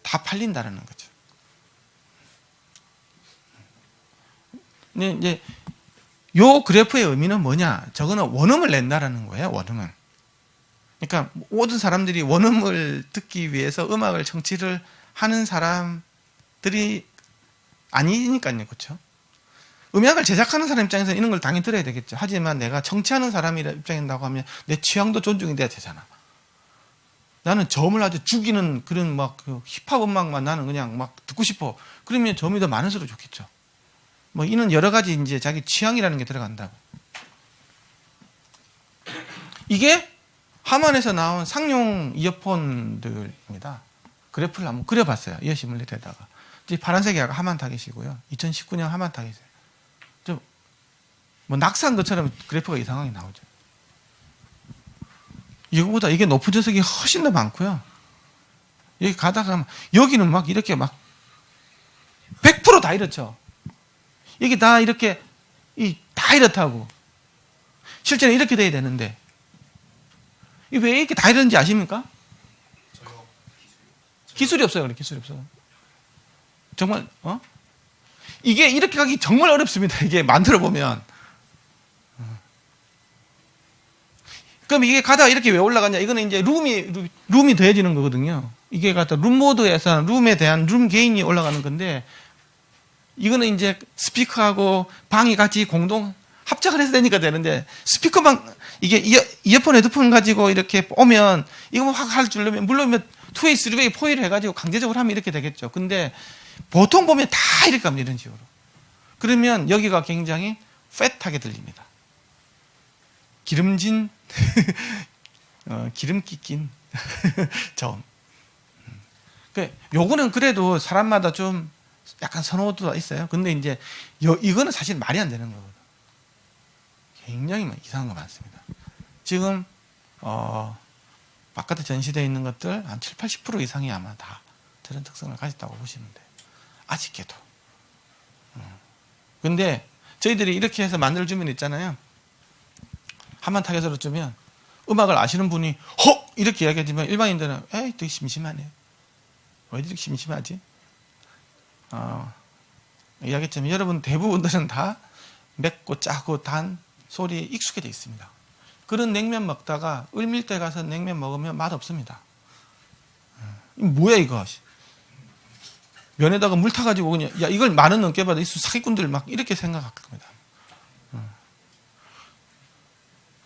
다 팔린다라는 거죠. 근데 이제 요 그래프의 의미는 뭐냐? 저거는 원음을 낸다라는 거예요. 원음을. 그러니까 모든 사람들이 원음을 듣기 위해서 음악을 청취를 하는 사람들이 아니니까요. 그렇죠? 음악을 제작하는 사람 입장에서는 이런 걸 당연히 들어야 되겠죠. 하지만 내가 청취하는 사람이 입장인다고 하면 내 취향도 존중이 돼야 되잖아. 나는 저음을 아주 죽이는 그런 막 그 힙합 음악만 나는 그냥 막 듣고 싶어. 그러면 저음이 더 많을수록 좋겠죠. 뭐 이는 여러 가지 이제 자기 취향이라는 게 들어간다고. 이게 하만에서 나온 상용 이어폰들입니다. 그래프를 한번 그려봤어요. 이어 시뮬레이터에다가. 파란색이 하만 타겟이고요. 2019년 하만 타겟이에요. 좀 뭐 낙서한 것처럼 그래프가 이상하게 나오죠. 이거보다 이게 높은 좌석이 훨씬 더 많고요. 여기 가다가 여기는 막 이렇게 막 100% 다 이렇죠. 이게 다 이렇게 다 이렇다고. 실제는 이렇게 돼야 되는데 이게 왜 이렇게 다 이러는지 아십니까? 기술이 없어요. 그래 기술이 없어요. 정말 이게 이렇게 가기 정말 어렵습니다. 이게 만들어 보면. 그럼 이게 가다가 이렇게 왜 올라가냐? 이거는 이제 룸이 더해지는 거거든요. 이게 갖다 룸 모드에서 룸에 대한 룸 게인이 올라가는 건데, 이거는 이제 스피커하고 방이 같이 공동 합작을 해서 되니까 되는데, 스피커만, 이게 이어폰, 헤드폰 가지고 이렇게 오면, 이거 확 할 줄 알면, 물론 2웨이, 3웨이, 4웨이를 해가지고 강제적으로 하면 이렇게 되겠죠. 근데 보통 보면 다 이렇게 갑니다. 이런 식으로. 그러면 여기가 굉장히 팻하게 들립니다. 기름진, 기름기 낀 저음. 요거는 그래도 사람마다 좀 약간 선호도가 있어요. 근데 이제 이거는 사실 말이 안 되는 거거든요. 굉장히 이상한 거 많습니다. 지금 바깥에 전시되어 있는 것들 한 7, 80% 이상이 아마 다 저런 특성을 가졌다고 보시면 돼요. 아쉽게도. 근데 저희들이 이렇게 해서 만들어주면 있잖아요. 한만 타겟으로 주면 음악을 아시는 분이 헉! 이렇게 이야기하지만 일반인들은 에이 되게 심심하네. 왜 이렇게 심심하지? 이야기했지만 여러분 대부분들은 다 맵고 짜고 단 소리에 익숙해져 있습니다. 그런 냉면 먹다가 을밀대 가서 냉면 먹으면 맛없습니다. 뭐야 이거. 면에다가 물 타가지고 그냥 야 이걸 10,000원 넘게 받아 이 사기꾼들 막 이렇게 생각할 겁니다.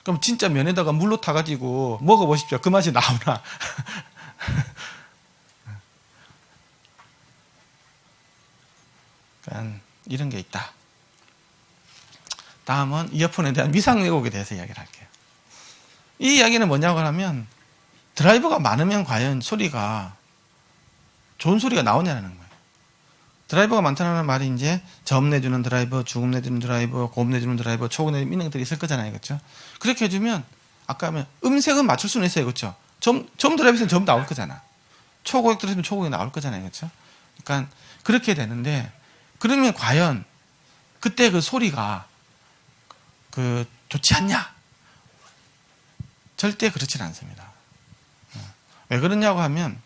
그럼 진짜 면에다가 물로 타가지고 먹어보십시오. 그 맛이 나오나. 그러니까 이런 게 있다. 다음은 이어폰에 대한 위상 왜곡에 대해서 이야기를 할게요. 이 이야기는 뭐냐고 하면 드라이버가 많으면 과연 소리가 좋은 소리가 나오냐는 거예요. 드라이버가 많다는 말이 이제 저음 내주는 드라이버, 중음 내주는 드라이버, 고음 내주는 드라이버, 초고 내주는 이런 것들이 있을 거잖아요. 그렇죠? 그렇게 해주면 아까 하면 음색은 맞출 수는 있어요. 그렇죠? 저음 드라이버에서는 저음 나올 거잖아. 초고액 들으시면 초고액 나올 거잖아요. 그렇죠? 그러니까 그렇게 되는데 그러면 과연 그때 그 소리가 좋지 않냐? 절대 그렇지는 않습니다. 왜 그러냐고 하면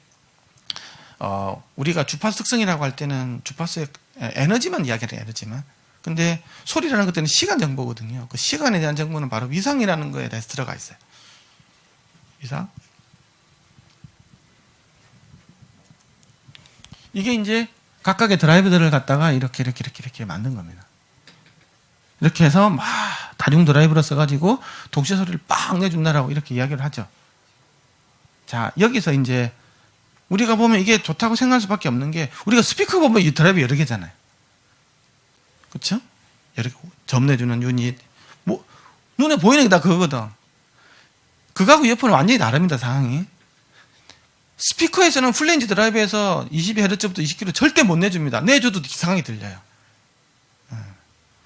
우리가 주파수 특성이라고 할 때는 주파수의 에너지만 이야기를 해요. 에너지만. 근데 소리라는 것들은 시간 정보거든요. 그 시간에 대한 정보는 바로 위상이라는 거에 대해서 들어가 있어요. 위상. 이게 이제 각각의 드라이버들을 갖다가 이렇게 만든 겁니다. 이렇게 해서 막 다중 드라이브를 써가지고 동시에 소리를 빵 내준다라고 이렇게 이야기를 하죠. 자, 여기서 이제 우리가 보면 이게 좋다고 생각할 수밖에 없는 게, 우리가 스피커 보면 이 드라이브 여러 개잖아요. 그렇죠? 여러 개 점 내주는 유닛, 뭐 눈에 보이는 게 다 그거거든. 그거하고 이어폰은 완전히 다릅니다, 상황이. 스피커에서는 풀레인지 드라이브에서 22Hz부터 20km 절대 못 내줍니다. 내줘도 이상하게 들려요.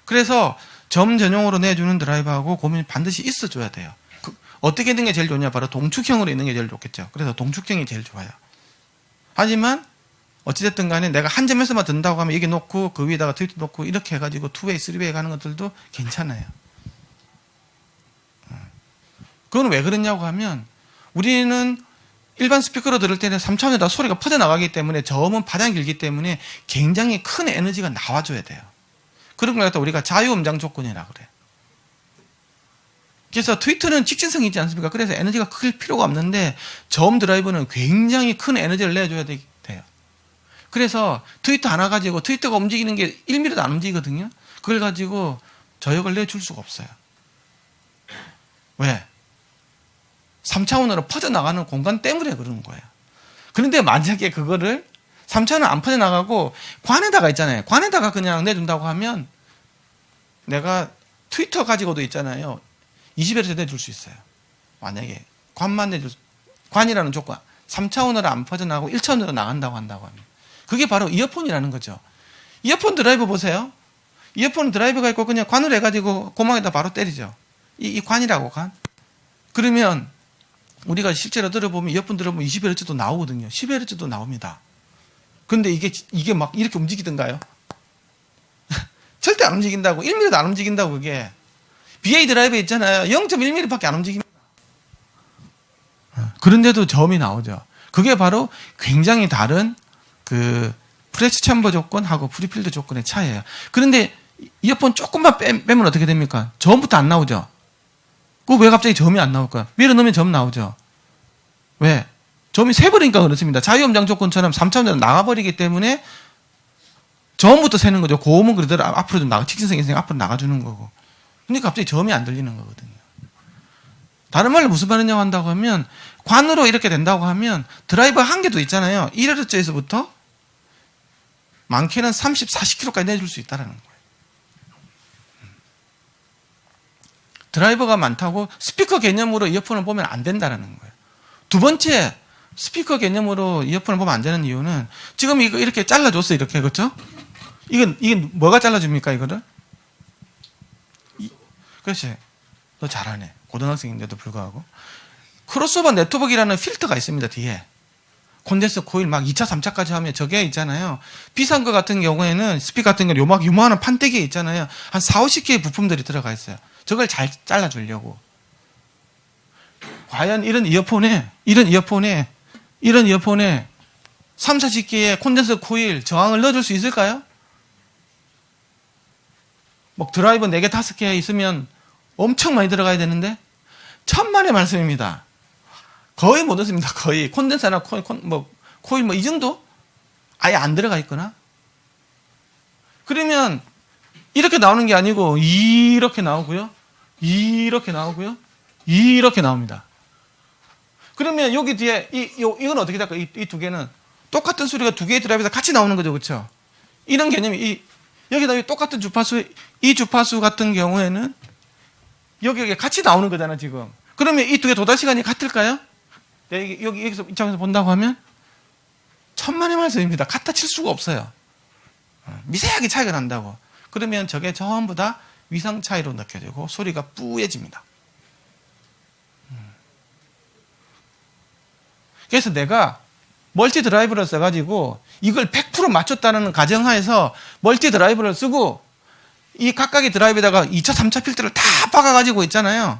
그래서 점 전용으로 내주는 드라이브하고 고민이 반드시 있어줘야 돼요. 어떻게 있는 게 제일 좋냐? 바로 동축형으로 있는 게 제일 좋겠죠. 그래서 동축형이 제일 좋아요. 하지만 어찌됐든 간에 내가 한 점에서만 든다고 하면 여기 놓고 그 위에다가 트위터 놓고 이렇게 해가지고 2웨이, 3웨이 가는 것들도 괜찮아요. 그건 왜 그러냐고 하면, 우리는 일반 스피커로 들을 때는 3차원에다 소리가 퍼져나가기 때문에 저음은 파장이 길기 때문에 굉장히 큰 에너지가 나와줘야 돼요. 그런 걸 갖다 우리가 자유음장 조건이라고 그래요. 그래서 트위터는 직진성이 있지 않습니까? 그래서 에너지가 클 필요가 없는데 저음 드라이브는 굉장히 큰 에너지를 내줘야 돼요. 그래서 트위터 하나 가지고 트위터가 움직이는 게 1mm도 안 움직이거든요. 그걸 가지고 저역을 내줄 수가 없어요. 왜? 3차원으로 퍼져나가는 공간 때문에 그러는 거예요. 그런데 만약에 그거를 3차원은 안 퍼져나가고 관에다가 있잖아요. 관에다가 그냥 내준다고 하면 내가 트위터 가지고도 있잖아요. 20Hz 내줄 수 있어요. 만약에 관만 내줄 관이라는 조건, 3차원으로 안 퍼져나가고 1차원으로 나간다고 한다고 하면, 그게 바로 이어폰이라는 거죠. 이어폰 드라이브 보세요. 이어폰 드라이브가 있고 그냥 관을 해가지고 고막에다 바로 때리죠. 이 관이라고, 관. 그러면 우리가 실제로 들어보면, 이어폰 들어보면 20Hz도 나오거든요. 10Hz도 나옵니다. 근데 이게 막 이렇게 움직이던가요? 절대 안 움직인다고. 1mm도 안 움직인다고. 그게 BA 드라이브 있잖아요. 0.1mm 밖에 안 움직입니다. 그런데도 저음이 나오죠. 그게 바로 굉장히 다른 그 프레시 챔버 조건하고 프리필드 조건의 차이예요. 그런데 이어폰 조금만 빼면 어떻게 됩니까? 저음부터 안 나오죠. 그 왜 갑자기 저음이 안 나올까요? 위로 넣으면 저음 나오죠. 왜? 저음이 세버리니까 그렇습니다. 자유음장 조건처럼 3차원으로 나가버리기 때문에 저음부터 세는 거죠. 고음은 그대로 앞으로 좀 나가, 직진성이 있으니까 앞으로 나가주는 거고. 근데 갑자기 저음이 안 들리는 거거든요. 다른 말로 무슨 말이냐고 한다고 하면, 관으로 이렇게 된다고 하면 드라이버 한 개도 있잖아요. 1Hz에서부터 많게는 30, 40km까지 내줄 수 있다는 거예요. 드라이버가 많다고 스피커 개념으로 이어폰을 보면 안 된다는 거예요. 두 번째, 스피커 개념으로 이어폰을 보면 안 되는 이유는, 지금 이거 이렇게 잘라줬어요. 이렇게. 그렇죠? 이게 뭐가 잘라줍니까? 이거를? 그렇지. 너 잘하네. 고등학생인데도 불구하고. 크로스오버 네트워크라는 필터가 있습니다. 뒤에. 콘덴서 코일 막 2차, 3차까지 하면 저게 있잖아요. 비싼 거 같은 경우에는, 스피커 같은 경우는 요만한 판때기에 있잖아요. 한 4, 50개의 부품들이 들어가 있어요. 저걸 잘 잘라주려고. 과연 이런 이어폰에 3, 40개의 콘덴서 코일 저항을 넣어줄 수 있을까요? 뭐 드라이버 4개, 5개 있으면 엄청 많이 들어가야 되는데, 천만의 말씀입니다. 거의 못 얻습니다. 거의. 콘덴서나 코일 이 정도? 아예 안 들어가 있거나. 그러면 이렇게 나오는 게 아니고 이렇게 나오고요. 이렇게 나오고요. 이렇게 나옵니다. 그러면 여기 뒤에 이건 어떻게 될까? 이 두 개는 똑같은 소리가 두 개의 드라이브에서 같이 나오는 거죠. 그렇죠? 이런 개념이 여기다 똑같은 주파수, 이 주파수 같은 경우에는 여기에 같이 나오는 거잖아, 지금. 그러면 이 두 개 도달 시간이 같을까요? 여기서 입장에서 본다고 하면 천만의 말씀입니다. 갖다 칠 수가 없어요. 미세하게 차이가 난다고. 그러면 저게 전부 다 위상 차이로 느껴지고 소리가 뿌얘집니다. 그래서 내가 멀티 드라이브를 써가지고 이걸 100% 맞췄다는 가정하에서 멀티 드라이브를 쓰고 이 각각의 드라이브에다가 2차, 3차 필터를 다 박아가지고 있잖아요.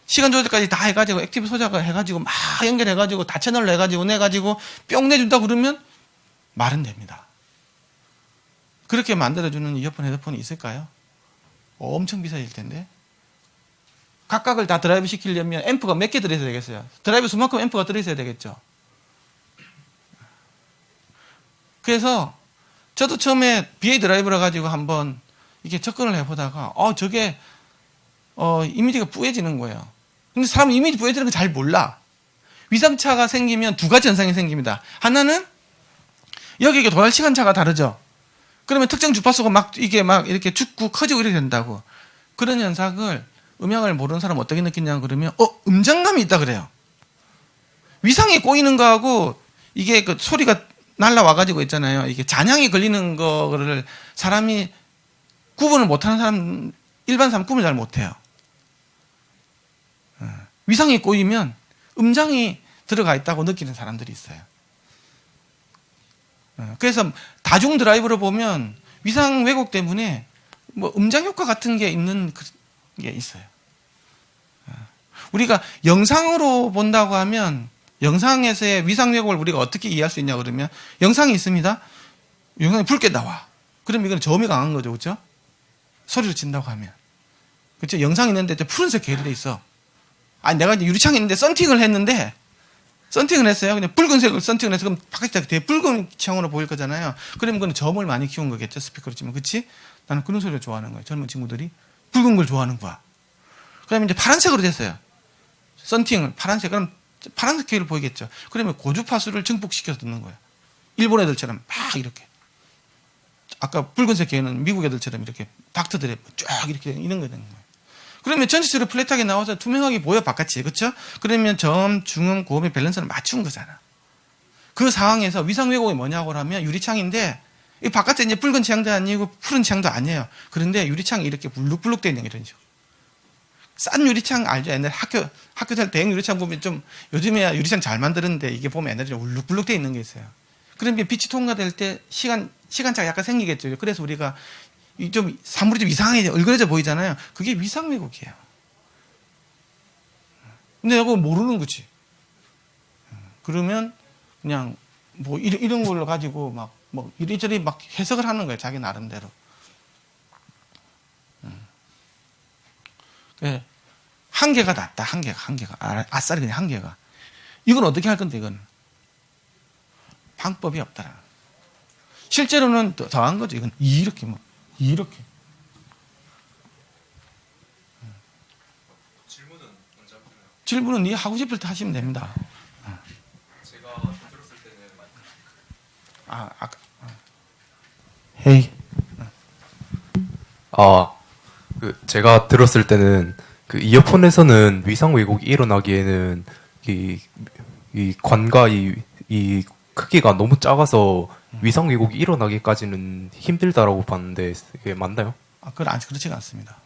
시간 조절까지 다 해가지고 액티브 소자가 해가지고 막 연결해가지고 다채널로 해가지고 내가지고 뿅 내준다 그러면 말은 됩니다. 그렇게 만들어주는 이어폰, 헤드폰이 있을까요? 엄청 비싸질 텐데. 각각을 다 드라이브 시키려면 앰프가 몇 개 들어있어야 되겠어요? 드라이브 수만큼 앰프가 들어있어야 되겠죠. 그래서 저도 처음에 BA 드라이브를 가지고 한번 이렇게 접근을 해보다가 저게 이미지가 뿌얘지는 거예요. 근데 사람은 이미지 뿌얘지는 거 잘 몰라. 위상차가 생기면 두 가지 현상이 생깁니다. 하나는 여기에 도달 시간차가 다르죠. 그러면 특정 주파수가 막 이게 막 이렇게 죽고 커지고 이렇게 된다고. 그런 현상을 음향을 모르는 사람은 어떻게 느끼냐 그러면 음장감이 있다 그래요. 위상이 꼬이는 거하고 이게 그 소리가 날라와 가지고 있잖아요. 이게 잔향이 걸리는 거를 사람이 구분을 못하는 사람, 일반 사람 구분을 잘 못해요. 위상이 꼬이면 음장이 들어가 있다고 느끼는 사람들이 있어요. 그래서 다중 드라이브로 보면 위상 왜곡 때문에 뭐 음장 효과 같은 게 있는 게 있어요. 우리가 영상으로 본다고 하면 영상에서의 위상 왜곡을 우리가 어떻게 이해할 수 있냐 그러면 영상이 있습니다. 영상이 붉게 나와. 그럼 이건 저음이 강한 거죠, 그렇죠? 소리로 친다고 하면, 그렇죠? 영상이 있는데 푸른색 계열이 돼 있어. 아니 내가 이제 유리창이 있는데 썬팅을 했는데 썬팅을 했어요. 그냥 붉은색을 썬팅을 해서 그럼 바깥이 되게 붉은 창으로 보일 거잖아요. 그러면 그건 저음을 많이 키운 거겠죠, 스피커로 치면. 그렇지? 나는 그런 소리를 좋아하는 거예요. 젊은 친구들이 붉은 걸 좋아하는 거야. 그다음에 이제 파란색으로 됐어요. 썬팅을 파란색. 그럼 파란색 계열을 보이겠죠. 그러면 고주파수를 증폭시켜서 듣는 거예요. 일본 애들처럼 막 이렇게. 아까 붉은색 계열은 미국 애들처럼 이렇게 닥터들이 쫙 이렇게 이런 거 되는 거예요. 그러면 전체적으로 플랫하게 나와서 투명하게 보여 바깥이. 그렇죠? 그러면 저음, 중음, 고음의 밸런스를 맞춘 거잖아. 그 상황에서 위상 왜곡이 뭐냐고 하면 유리창인데 이 바깥에 이제 붉은 취향도 아니고 푸른 취향도 아니에요. 그런데 유리창이 이렇게 불룩불룩 되어 있는 게 이런 식으로. 싼 유리창 알죠? 옛날에 학교 살 대형 유리창 보면 좀 요즘에야 유리창 잘 만드는데 이게 보면 옛날에 좀 울룩불룩 되어 있는 게 있어요. 그러면 빛이 통과될 때 시간차가 약간 생기겠죠. 그래서 우리가 좀 사물이 좀 이상하게 얼그러져 보이잖아요. 그게 위상 왜곡이에요. 근데 이거 모르는 거지. 그러면 그냥 뭐 이런 걸로 가지고 막 뭐 이리저리 막 해석을 하는 거예요. 자기 나름대로. 한계가 낫다. 한계가. 아싸리 그냥 한계가. 이건 어떻게 할 건데 이건 방법이 없더라. 실제로는 더한 거죠. 이건 이렇게 뭐 이렇게. 질문은 먼저 할까요? 질문은 네 하고 싶을 때 하시면 됩니다. 제가 들었을 때는 아까 헤이. 제가 들었을 때는 그 이어폰에서는 위상 왜곡이 일어나기에는 이 관과 이 크기가 너무 작아서 위상 왜곡이 일어나기까지는 힘들다라고 봤는데 이게 맞나요? 그건 그렇지가 않습니다.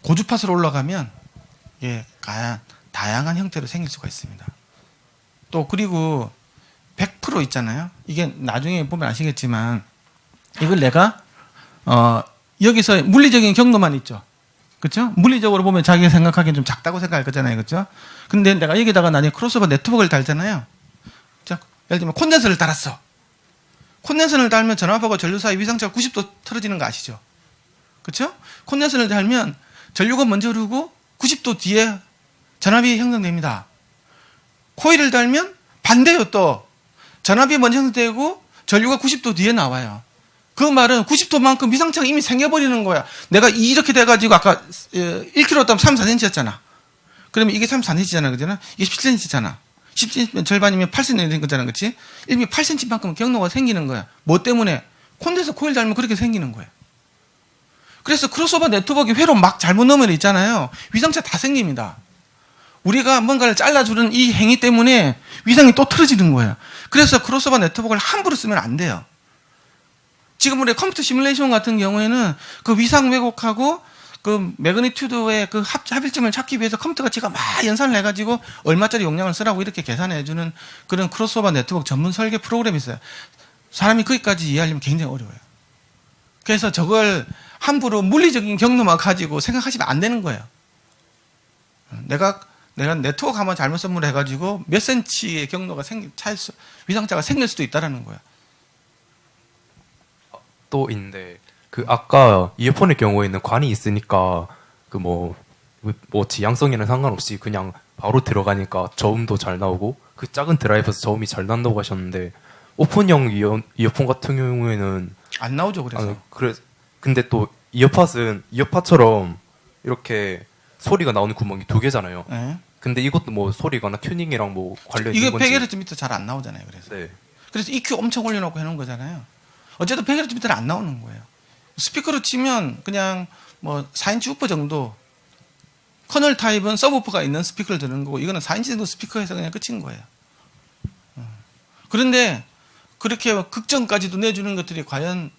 고주파수로 올라가면 다양한 형태로 생길 수가 있습니다. 또 그리고 100% 있잖아요. 이게 나중에 보면 아시겠지만 이걸 내가 여기서 물리적인 경로만 있죠. 그렇죠? 물리적으로 보면 자기가 생각하기엔 좀 작다고 생각할 거잖아요. 그렇죠? 근데 내가 여기다가 나중에 크로스오버 네트워크를 달잖아요. 자, 예를 들면 콘덴서를 달았어. 콘덴서를 달면 전압하고 전류 사이 위상차가 90도 틀어지는 거 아시죠? 그렇죠? 콘덴서를 달면 전류가 먼저 흐르고 90도 뒤에 전압이 형성됩니다. 코일을 달면 반대요. 또 전압이 먼저 형성되고 전류가 90도 뒤에 나와요. 그 말은 90도만큼 위상차가 이미 생겨버리는 거야. 내가 이렇게 돼가지고 아까 1kg였다면 34cm였잖아. 그러면 이게 34cm잖아. 그잖아? 이게 17cm잖아. 17cm 절반이면 8cm 된 거잖아. 그치? 이미 8cm만큼 경로가 생기는 거야. 뭐 때문에? 콘덴서 코일 달면 그렇게 생기는 거야. 그래서 크로스오버 네트워크 회로 막 잘못 넣으면 있잖아요. 위상차 다 생깁니다. 우리가 뭔가를 잘라주는 이 행위 때문에 위상이 또 틀어지는 거야. 그래서 크로스오버 네트워크를 함부로 쓰면 안 돼요. 지금 우리 컴퓨터 시뮬레이션 같은 경우에는 그 위상 왜곡하고 그 매그니튜드의 그 합일점을 찾기 위해서 컴퓨터가 지가 막 연산을 해가지고 얼마짜리 용량을 쓰라고 이렇게 계산해주는 그런 크로스오버 네트워크 전문 설계 프로그램이 있어요. 사람이 거기까지 이해하려면 굉장히 어려워요. 그래서 저걸 함부로 물리적인 경로만 가지고 생각하시면 안 되는 거예요. 내가 네트워크 한번 잘못 선물해가지고 몇 센치의 경로가 위상차가 생길 수도 있다는 거예요. 또 있는데 그 아까 이어폰의 경우에는 관이 있으니까 그 뭐 지향성에는 상관없이 그냥 바로 들어가니까 저음도 잘 나오고 그 작은 드라이버에서 저음이 잘 난다고 하셨는데 오픈형 이어폰 같은 경우에는 안 나오죠. 그래서 근데 또 이어팟은 이어팟처럼 이렇게 소리가 나오는 구멍이 두 개잖아요. 네. 근데 이것도 뭐 소리거나 튜닝이랑 뭐 관련 이게 있는 건지. 100Hz 밑에 잘 안 나오잖아요. 그래서 네. 그래서 EQ 엄청 올려놓고 해놓은 거잖아요. 어쨌든 100Hz 밑에는 안 나오는 거예요. 스피커로 치면 그냥 뭐 4인치 우퍼 정도, 커널 타입은 서브우퍼가 있는 스피커를 드는 거고, 이거는 4인치 정도 스피커에서 그냥 끝인 거예요. 그런데 그렇게 극정까지도 내주는 것들이 과연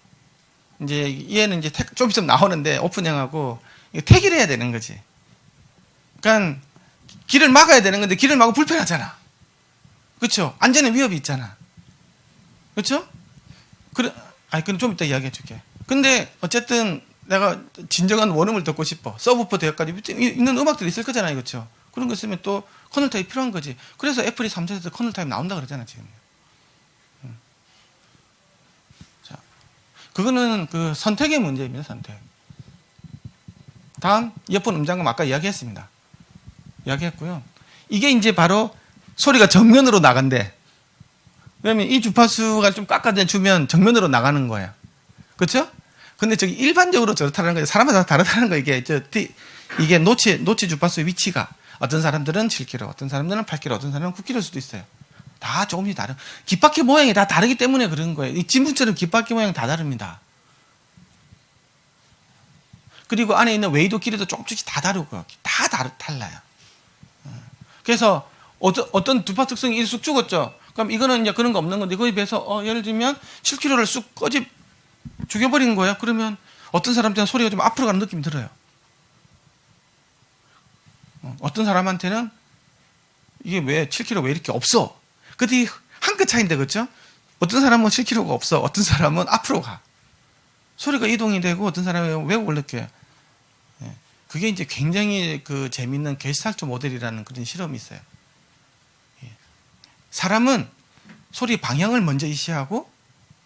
이제 얘는 이제 좀 있으면 나오는데 오픈형하고 택일 해야 되는 거지. 그러니까 길을 막아야 되는 건데 길을 막으면 불편하잖아. 그렇죠? 안전에 위협이 있잖아. 그렇죠? 그래, 아니 그럼 좀 이따 이야기해 줄게. 근데 어쨌든 내가 진정한 원음을 듣고 싶어. 서브우퍼 대역까지 있는 음악들이 있을 거잖아요. 그렇죠? 그런 거 쓰면 또 커널 타입 필요한 거지. 그래서 애플이 3세대에서 커널 타입 나온다 그러잖아, 지금. 자, 그거는 그 선택의 문제입니다, 선택. 다음, 이어폰 음장금 아까 이야기했습니다. 이야기했고요. 이게 이제 바로 소리가 정면으로 나간대. 왜냐면 이 주파수가 좀 깎아주면 정면으로 나가는 거야. 그렇죠? 근데 저기 일반적으로 저렇다는 거예요. 사람마다 다르다는 거. 이게 노치 주파수의 위치가 어떤 사람들은 7km, 어떤 사람들은 8km, 어떤 사람은 9km일 수도 있어요. 다 조금씩 다른. 귓바퀴 모양이 다 다르기 때문에 그런 거예요. 이 진분처럼 귓바퀴 모양이 다 다릅니다. 그리고 안에 있는 웨이도 길이도 조금씩 다 다르고 다 달라요. 그래서 어떤 주파 특성이 일쑥 죽었죠. 그럼 이거는 이제 그런 거 없는 건데, 그거에 비해서 예를 들면 7km를 쑥 죽여버린 거예요. 그러면 어떤 사람한테는 소리가 좀 앞으로 가는 느낌이 들어요. 어떤 사람한테는 이게 왜 7km 왜 이렇게 없어? 근데 한 끗 차이인데, 그렇죠? 어떤 사람은 7km가 없어. 어떤 사람은 앞으로 가. 소리가 이동이 되고 어떤 사람은 왜곡을 느껴요. 그게 이제 굉장히 그 재밌는 게스탈트 모델이라는 그런 실험이 있어요. 사람은 소리 방향을 먼저 인식하고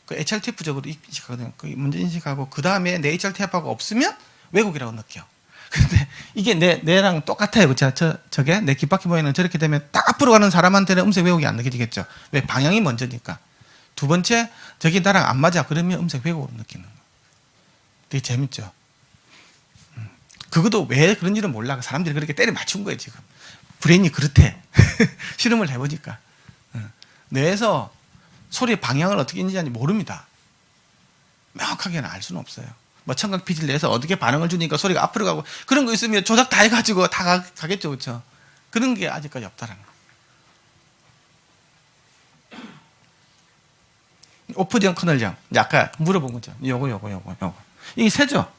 그 HRTF적으로 인식하거든요. 그 먼저 인식하고 그 다음에 내 HRTF가 없으면 왜곡이라고 느껴. 근데 이게 내랑 똑같아요. 그렇죠? 저게 내 귓바퀴 모양은 저렇게 되면 딱 앞으로 가는 사람한테는 음색 왜곡이 안 느껴지겠죠. 왜? 방향이 먼저니까. 두 번째, 저기 나랑 안 맞아. 그러면 음색 왜곡을 느끼는 거예요. 되게 재밌죠. 그것도 왜 그런지는 몰라. 사람들이 그렇게 때려 맞춘 거예요, 지금. 브레인이 그렇대. 실험을 해보니까. 뇌에서 소리의 방향을 어떻게 인지하는지 모릅니다. 명확하게는 알 수는 없어요. 뭐 청각 피질 내에서 어떻게 반응을 주니까 소리가 앞으로 가고 그런 거 있으면 조작 다 해가지고 다 가겠죠, 그렇죠? 그런 게 아직까지 없다라는 거. 오프정 커널정. 아까 물어본 거죠. 요거. 이게 세죠?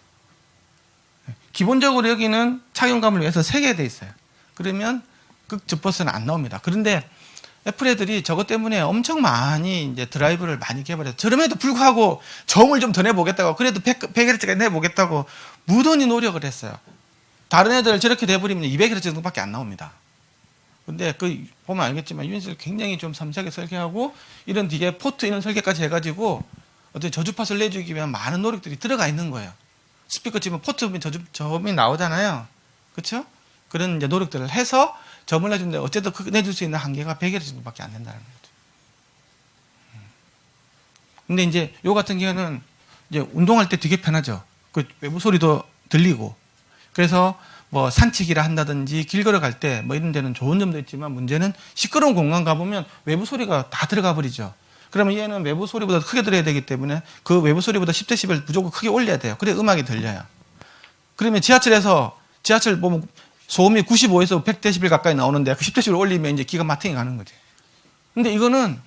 기본적으로 여기는 착용감을 위해서 3개 돼 있어요. 그러면 극주파수는 안 나옵니다. 그런데 애플 애들이 저것 때문에 엄청 많이 이제 드라이브를 많이 개발해서 저럼에도 불구하고 정을 좀 더 내보겠다고, 그래도 100Hz까지 내보겠다고 무던히 노력을 했어요. 다른 애들 저렇게 돼버리면 200Hz 정도밖에 안 나옵니다. 근데 그 보면 알겠지만 유닛을 굉장히 좀 섬세하게 설계하고 이런 뒤에 포트 이런 설계까지 해가지고 어떤 저주파수를 내주기 위한 많은 노력들이 들어가 있는 거예요. 스피커 치면 포트 보면 저음이 나오잖아요. 그렇죠? 그런 이제 노력들을 해서 점을 내주는데 어쨌든 내줄 수 있는 한계가 100Hz 정도밖에 안 된다는 거죠. 근데 이제 요 같은 경우는 이제 운동할 때 되게 편하죠. 그 외부 소리도 들리고. 그래서 뭐 산책이라 한다든지 길 걸어갈 때 뭐 이런 데는 좋은 점도 있지만 문제는 시끄러운 공간 가보면 외부 소리가 다 들어가 버리죠. 그러면 얘는 외부 소리보다 크게 들어야 되기 때문에 그 외부 소리보다 10dB 무조건 크게 올려야 돼요. 그래 음악이 들려요. 그러면 지하철 보면 소음이 95에서 100dB 가까이 나오는데 그 10dB 올리면 이제 기가 막히게 가는 거지. 근데 이거는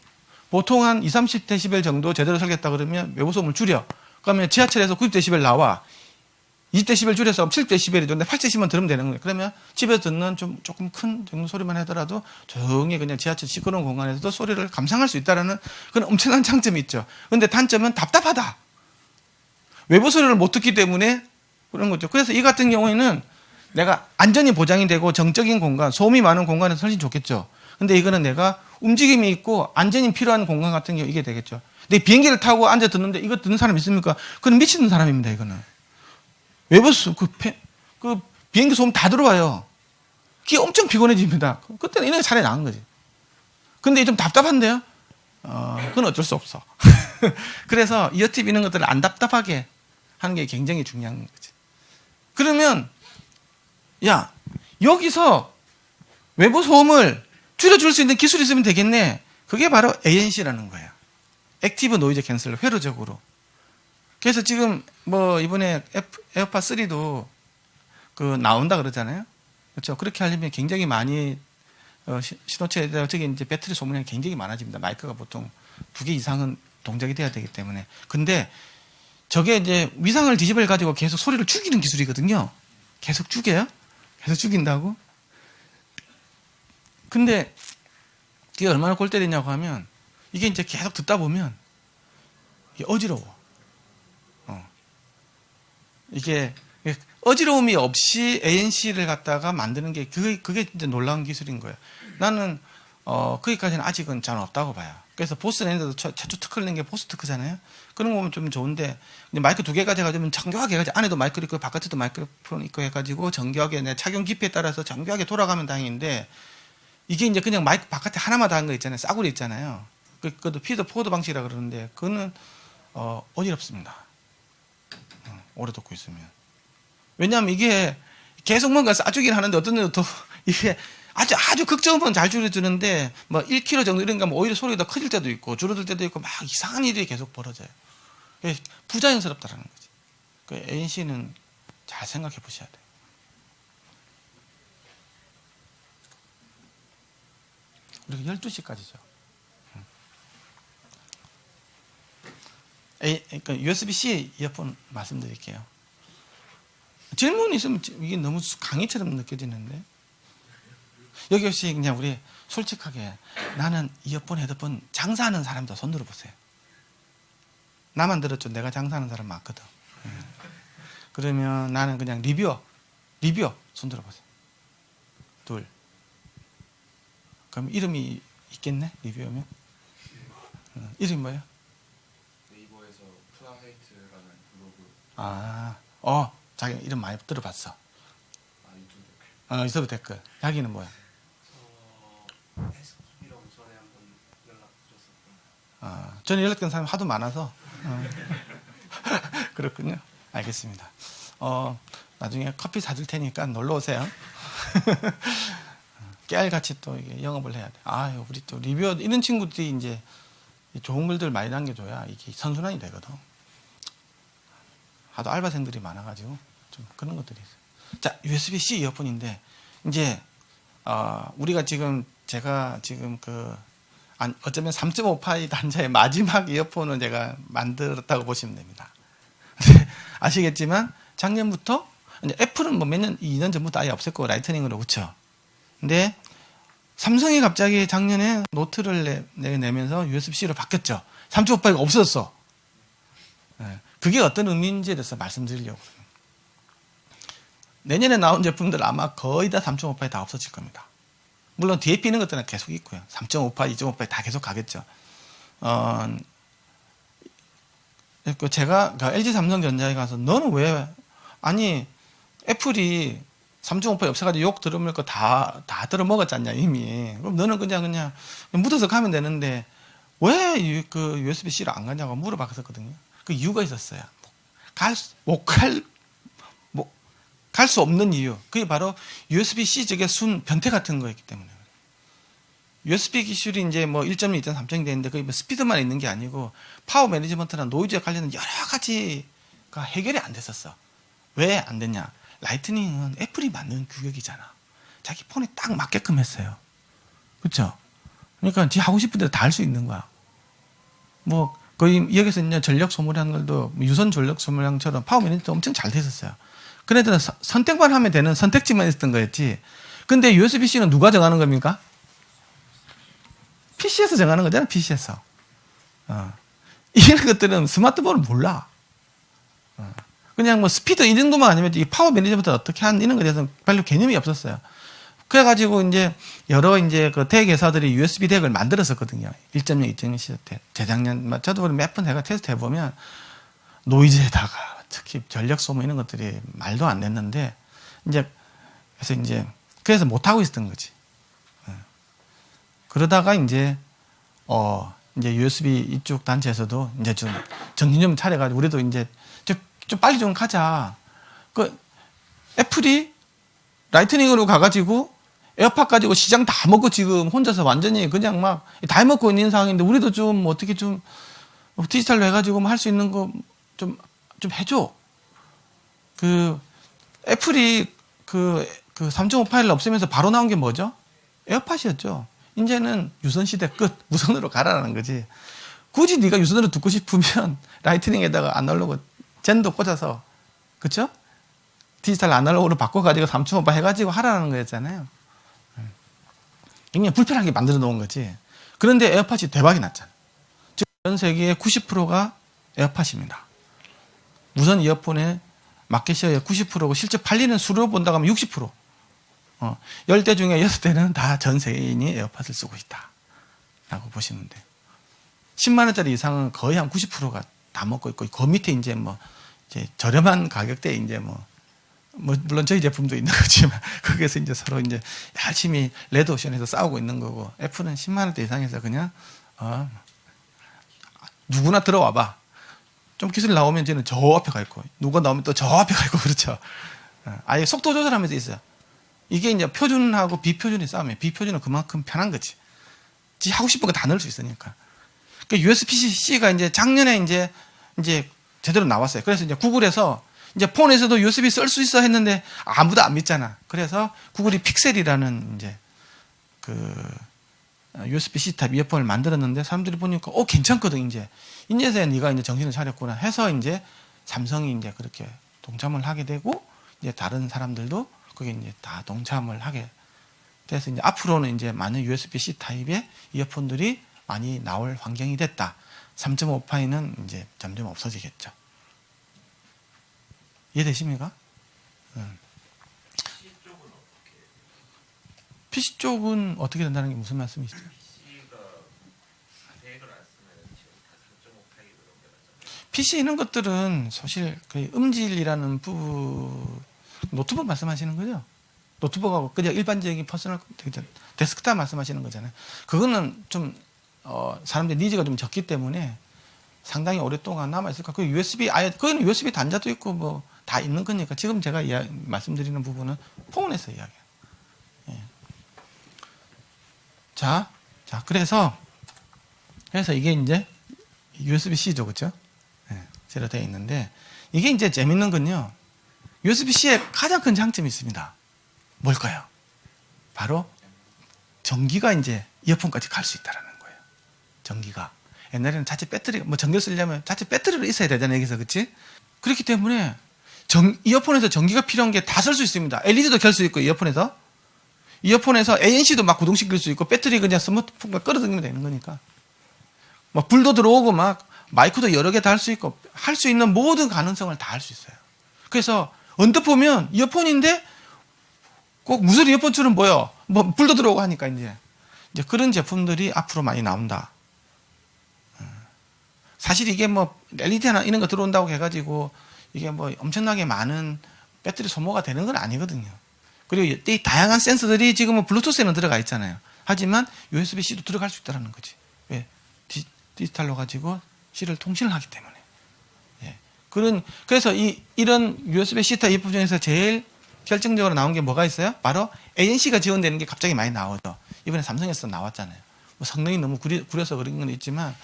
보통 한 20, 30dB 정도 제대로 설계했다 그러면 외부 소음을 줄여. 그러면 지하철에서 90dB 나와. 20dB 줄여서 7dB이 좋은데 8dB만 들으면 되는 거예요. 그러면 집에서 듣는 조금 큰 정도 소리만 하더라도 조용히 그냥 지하철 시끄러운 공간에서도 소리를 감상할 수 있다는 그런 엄청난 장점이 있죠. 그런데 단점은 답답하다. 외부 소리를 못 듣기 때문에 그런 거죠. 그래서 이 같은 경우에는 내가 안전이 보장이 되고 정적인 공간, 소음이 많은 공간에서 훨씬 좋겠죠. 근데 이거는 내가 움직임이 있고 안전이 필요한 공간 같은 경우 이게 되겠죠. 근데 비행기를 타고 앉아 듣는데 이거 듣는 사람 있습니까? 그건 미치는 사람입니다, 이거는. 외부 그 비행기 소음 다 들어와요. 귀 엄청 피곤해집니다. 그때는 이런 게 차라리 나은 거지. 근데 좀 답답한데요? 그건 어쩔 수 없어. 그래서 이어팁 이런 것들을 안 답답하게 하는 게 굉장히 중요한 거지. 그러면, 야, 여기서 외부 소음을 줄여줄 수 있는 기술이 있으면 되겠네. 그게 바로 ANC라는 거예요. 액티브 노이즈 캔슬러, 회로적으로. 그래서 지금 뭐 이번에 에어팟 3도 그 나온다 그러잖아요. 그렇죠. 그렇게 하려면 굉장히 많이 신호체에다가 저기 이제 배터리 소모량이 굉장히 많아집니다. 마이크가 보통 2개 이상은 동작이 돼야 되기 때문에. 근데 저게 이제 위상을 뒤집어 가지고 계속 소리를 죽이는 기술이거든요. 계속 죽여요? 계속 죽인다고? 근데 이게 얼마나 골 때리냐고 하면 이게 이제 계속 듣다 보면 이게 어지러워. 이게 어지러움이 없이 ANC를 갖다가 만드는 게 그게 이제 놀라운 기술인 거예요. 나는 거기까지는 아직은 잘 없다고 봐요. 그래서 보스 랜드도 최초 특허를 낸 게 보스 특허잖아요. 그런 거 보면 좀 좋은데 마이크 2개 가져가지고 정교하게 해가지고 안에도 마이크 있고 바깥에도 마이크로폰 있고 해가지고 정교하게 내 착용 깊이에 따라서 정교하게 돌아가면 다행인데 이게 이제 그냥 마이크 바깥에 하나만 다 한 거 있잖아요. 싸구려 있잖아요. 그것도 피드 포워드 방식이라 그러는데 그거는 어지럽습니다. 오래 듣고 있으면. 왜냐하면 이게 계속 뭔가 싸주긴 하는데 어떤 데는 또 이게 아주 극저음은 잘 줄여주는데 뭐 1kg 정도 이런 거면 오히려 소리가 더 커질 때도 있고 줄어들 때도 있고 막 이상한 일이 계속 벌어져요. 부자연스럽다라는 거지. 그 ANC는 잘 생각해 보셔야 돼요. 우리가 12시까지죠. 그러니까 USB-C 이어폰 말씀드릴게요. 질문이 있으면 이게 너무 강의처럼 느껴지는데 여기 혹시 그냥 우리 솔직하게 나는 이어폰 헤드폰 장사하는 사람도 손 들어보세요. 나만 들었죠. 내가 장사하는 사람 많거든. 그러면 나는 그냥 리뷰어 손 들어보세요. 둘. 그럼 이름이 있겠네? 리뷰어면? 이름이 뭐예요? 네이버에서 프라하이트라는 블로그. 자기 이름 많이 들어봤어. 유튜브 댓글. 유튜브 댓글. 자기는 뭐야? 해석이라고 전에 한번 연락 줬었던. 저는 연락된 사람이 하도 많아서. 그렇군요. 알겠습니다. 나중에 커피 사줄 테니까 놀러 오세요. 깨알같이 또 이게 영업을 해야 돼. 우리 또 리뷰어 이런 친구들이 이제 좋은 글들 많이 남겨줘야 이게 선순환이 되거든. 하도 알바생들이 많아가지고 좀 그런 것들이 있어요. 자, USB-C 이어폰인데 이제 우리가 제가 지금 어쩌면 3.5파이 단자의 마지막 이어폰을 제가 만들었다고 보시면 됩니다. 아시겠지만 작년부터 이제 애플은 뭐 2년 전부터 아예 없앴고 라이트닝으로 그쵸. 근데 삼성이 갑자기 작년에 노트를 내면서 USB-C로 바뀌었죠. 3.5파이가 없었어. 그게 어떤 의미인지에 대해서 말씀드리려고. 내년에 나온 제품들 아마 거의 다 3.5파이 다 없어질 겁니다. 물론 뒤에 피는 것들은 계속 있고요. 3.5파이, 2.5파이 다 계속 가겠죠. 제가 LG 삼성전자에 가서 너는 왜 애플이 3.5파이 없어가지고 욕 들으면 거 다 들어먹었잖냐 이미. 그럼 너는 그냥 묻어서 가면 되는데 왜 그 USB-C로 안 가냐고 물어봤었거든요. 그 이유가 있었어요. 갈 수 없는 이유. 그게 바로 USB-C 쪽의 변태 같은 거였기 때문에. USB 기술이 이제 뭐 1.2, 2.3이 되는데 그게 뭐 스피드만 있는 게 아니고 파워 매니지먼트나 노이즈에 관련된 여러 가지가 해결이 안 됐었어. 왜 안 됐냐? 라이트닝은 애플이 만든 규격이잖아. 자기 폰에 딱 맞게끔 했어요. 그렇죠? 그러니까 지 하고 싶은 대로 다 할 수 있는 거야. 뭐 거의 여기서 이제 전력 소모량들도 유선 전력 소모량처럼 파워 매니지먼트 엄청 잘 됐었어요. 그래도 선택만 하면 되는 선택지만 있었던 거였지. 근데 USB-C는 누가 정하는 겁니까? PC에서 정하는 거잖아, PC에서. 이런 것들은 스마트폰을 몰라. 그냥 뭐 스피드 이 정도만 아니면 이 파워 매니지먼트 어떻게 하는 이런 거에 대해서 별로 개념이 없었어요. 그래가지고 이제 여러 이제 그 대회사들이 USB 덱을 만들었었거든요. 1.0, 2.0 시대 때. 재작년, 저도 몇 번 제가 테스트 해보면 노이즈에다가 특히 전력 소모 이런 것들이 말도 안 됐는데 그래서 못하고 있었던 거지. 그러다가 이제 USB 이쪽 단체에서도 이제 좀 정신 좀 차려가지고 우리도 이제 좀 빨리 좀 가자. 애플이 라이트닝으로 가가지고 에어팟 가지고 시장 다 먹고 지금 혼자서 완전히 그냥 막 다 먹고 있는 상황인데 우리도 좀 어떻게 좀 디지털로 해가지고 할 수 있는 거 좀 해줘. 그 애플이 그 3.5 파일을 없애면서 바로 나온 게 뭐죠? 에어팟이었죠. 이제는 유선 시대 끝. 무선으로 가라라는 거지. 굳이 네가 유선으로 듣고 싶으면 라이트닝에다가 아날로그 젠도 꽂아서 그쵸? 디지털 아날로그로 바꿔가지고 3.5파 해가지고 하라는 거였잖아요. 굉장히 불편하게 만들어 놓은 거지. 그런데 에어팟이 대박이 났잖아. 즉, 전 세계의 90%가 에어팟입니다. 무선 이어폰의 마켓시어의 90%고 실제 팔리는 수로 본다고 하면 60%. 10대 중에 6대는 다 전 세계인이 에어팟을 쓰고 있다. 라고 보시면 돼요. 10만원짜리 이상은 거의 한 90%가 다 먹고 있고, 그 밑에 이제 이제 저렴한 가격대에 이제 물론 저희 제품도 있는 거지만, 거기에서 이제 서로 이제 열심히 레드오션에서 싸우고 있는 거고, 애플은 10만원대 이상에서 그냥, 누구나 들어와 봐. 좀 기술 나오면 쟤는 저 앞에 가 있고, 누가 나오면 또 저 앞에 가 있고, 그렇죠. 아예 속도 조절하면서 있어요. 이게 이제 표준하고 비표준의 싸움이에요. 비표준은 그만큼 편한 거지. 지 하고 싶은 거 다 넣을 수 있으니까. 그러니까 USB-C가 이제 작년에 이제 제대로 나왔어요. 그래서 이제 구글에서 이제 폰에서도 USB 쓸 수 있어 했는데 아무도 안 믿잖아. 그래서 구글이 픽셀이라는 이제 USB-C 타입 이어폰을 만들었는데 사람들이 보니까 괜찮거든. 이제서야 네가 이제 정신을 차렸구나 해서 이제 삼성이 이제 그렇게 동참을 하게 되고, 이제 다른 사람들도 거기에 이제 다 동참을 하게 돼서 이제 앞으로는 이제 많은 USB-C 타입의 이어폰들이 많이 나올 환경이 됐다. 3.5파이는 이제 점점 없어지겠죠. 이해되십니까? PC 쪽은 어떻게 된다는 게 무슨 말씀이시죠? PC 이런 것들은 사실 그 음질이라는 노트북 말씀하시는 거죠? 노트북하고 그냥 일반적인 퍼스널 데스크탑 말씀하시는 거잖아요. 그거는 좀 사람들 니즈가 좀 적기 때문에 상당히 오랫동안 남아있을까. 그 그거는 USB 단자도 있고 다 있는 거니까 지금 제가 말씀드리는 부분은 폰에서 이야기해요. 예. 자, 그래서 이게 이제 USB-C죠, 그렇죠? 예, 제로 되어 있는데, 이게 이제 재밌는 건요, USB-C의 가장 큰 장점이 있습니다. 뭘까요? 바로 전기가 이제 이어폰까지 갈 수 있다는 거예요. 전기가. 옛날에는 자체 배터리, 전기를 쓰려면 자체 배터리로 있어야 되잖아요, 여기서, 그치? 그렇기 때문에 이어폰에서 전기가 필요한 게 다 쓸 수 있습니다. LED도 켤 수 있고, 이어폰에서 ANC도 막 구동시킬 수 있고, 배터리 그냥 스마트폰과 끌어당기면 되는 거니까. 불도 들어오고, 마이크도 여러 개 다 할 수 있고, 할 수 있는 모든 가능성을 다 할 수 있어요. 그래서, 언뜻 보면 이어폰인데, 꼭 무슨 이어폰처럼 보여. 불도 들어오고 하니까, 이제 그런 제품들이 앞으로 많이 나온다. 사실 이게 LED나 이런 거 들어온다고 해가지고, 이게 엄청나게 많은 배터리 소모가 되는 건 아니거든요. 그리고 이 다양한 센서들이 지금은 블루투스에는 들어가 있잖아요. 하지만 USB-C도 들어갈 수 있다는 거지. 왜? 디지털로 가지고 C를 통신을 하기 때문에. 예. 그래서 이런 USB-C 타입 이어폰 중에서 제일 결정적으로 나온 게 뭐가 있어요? 바로 ANC가 지원되는 게 갑자기 많이 나오죠. 이번에 삼성에서 나왔잖아요. 성능이 너무 구려서 그런 건 있지만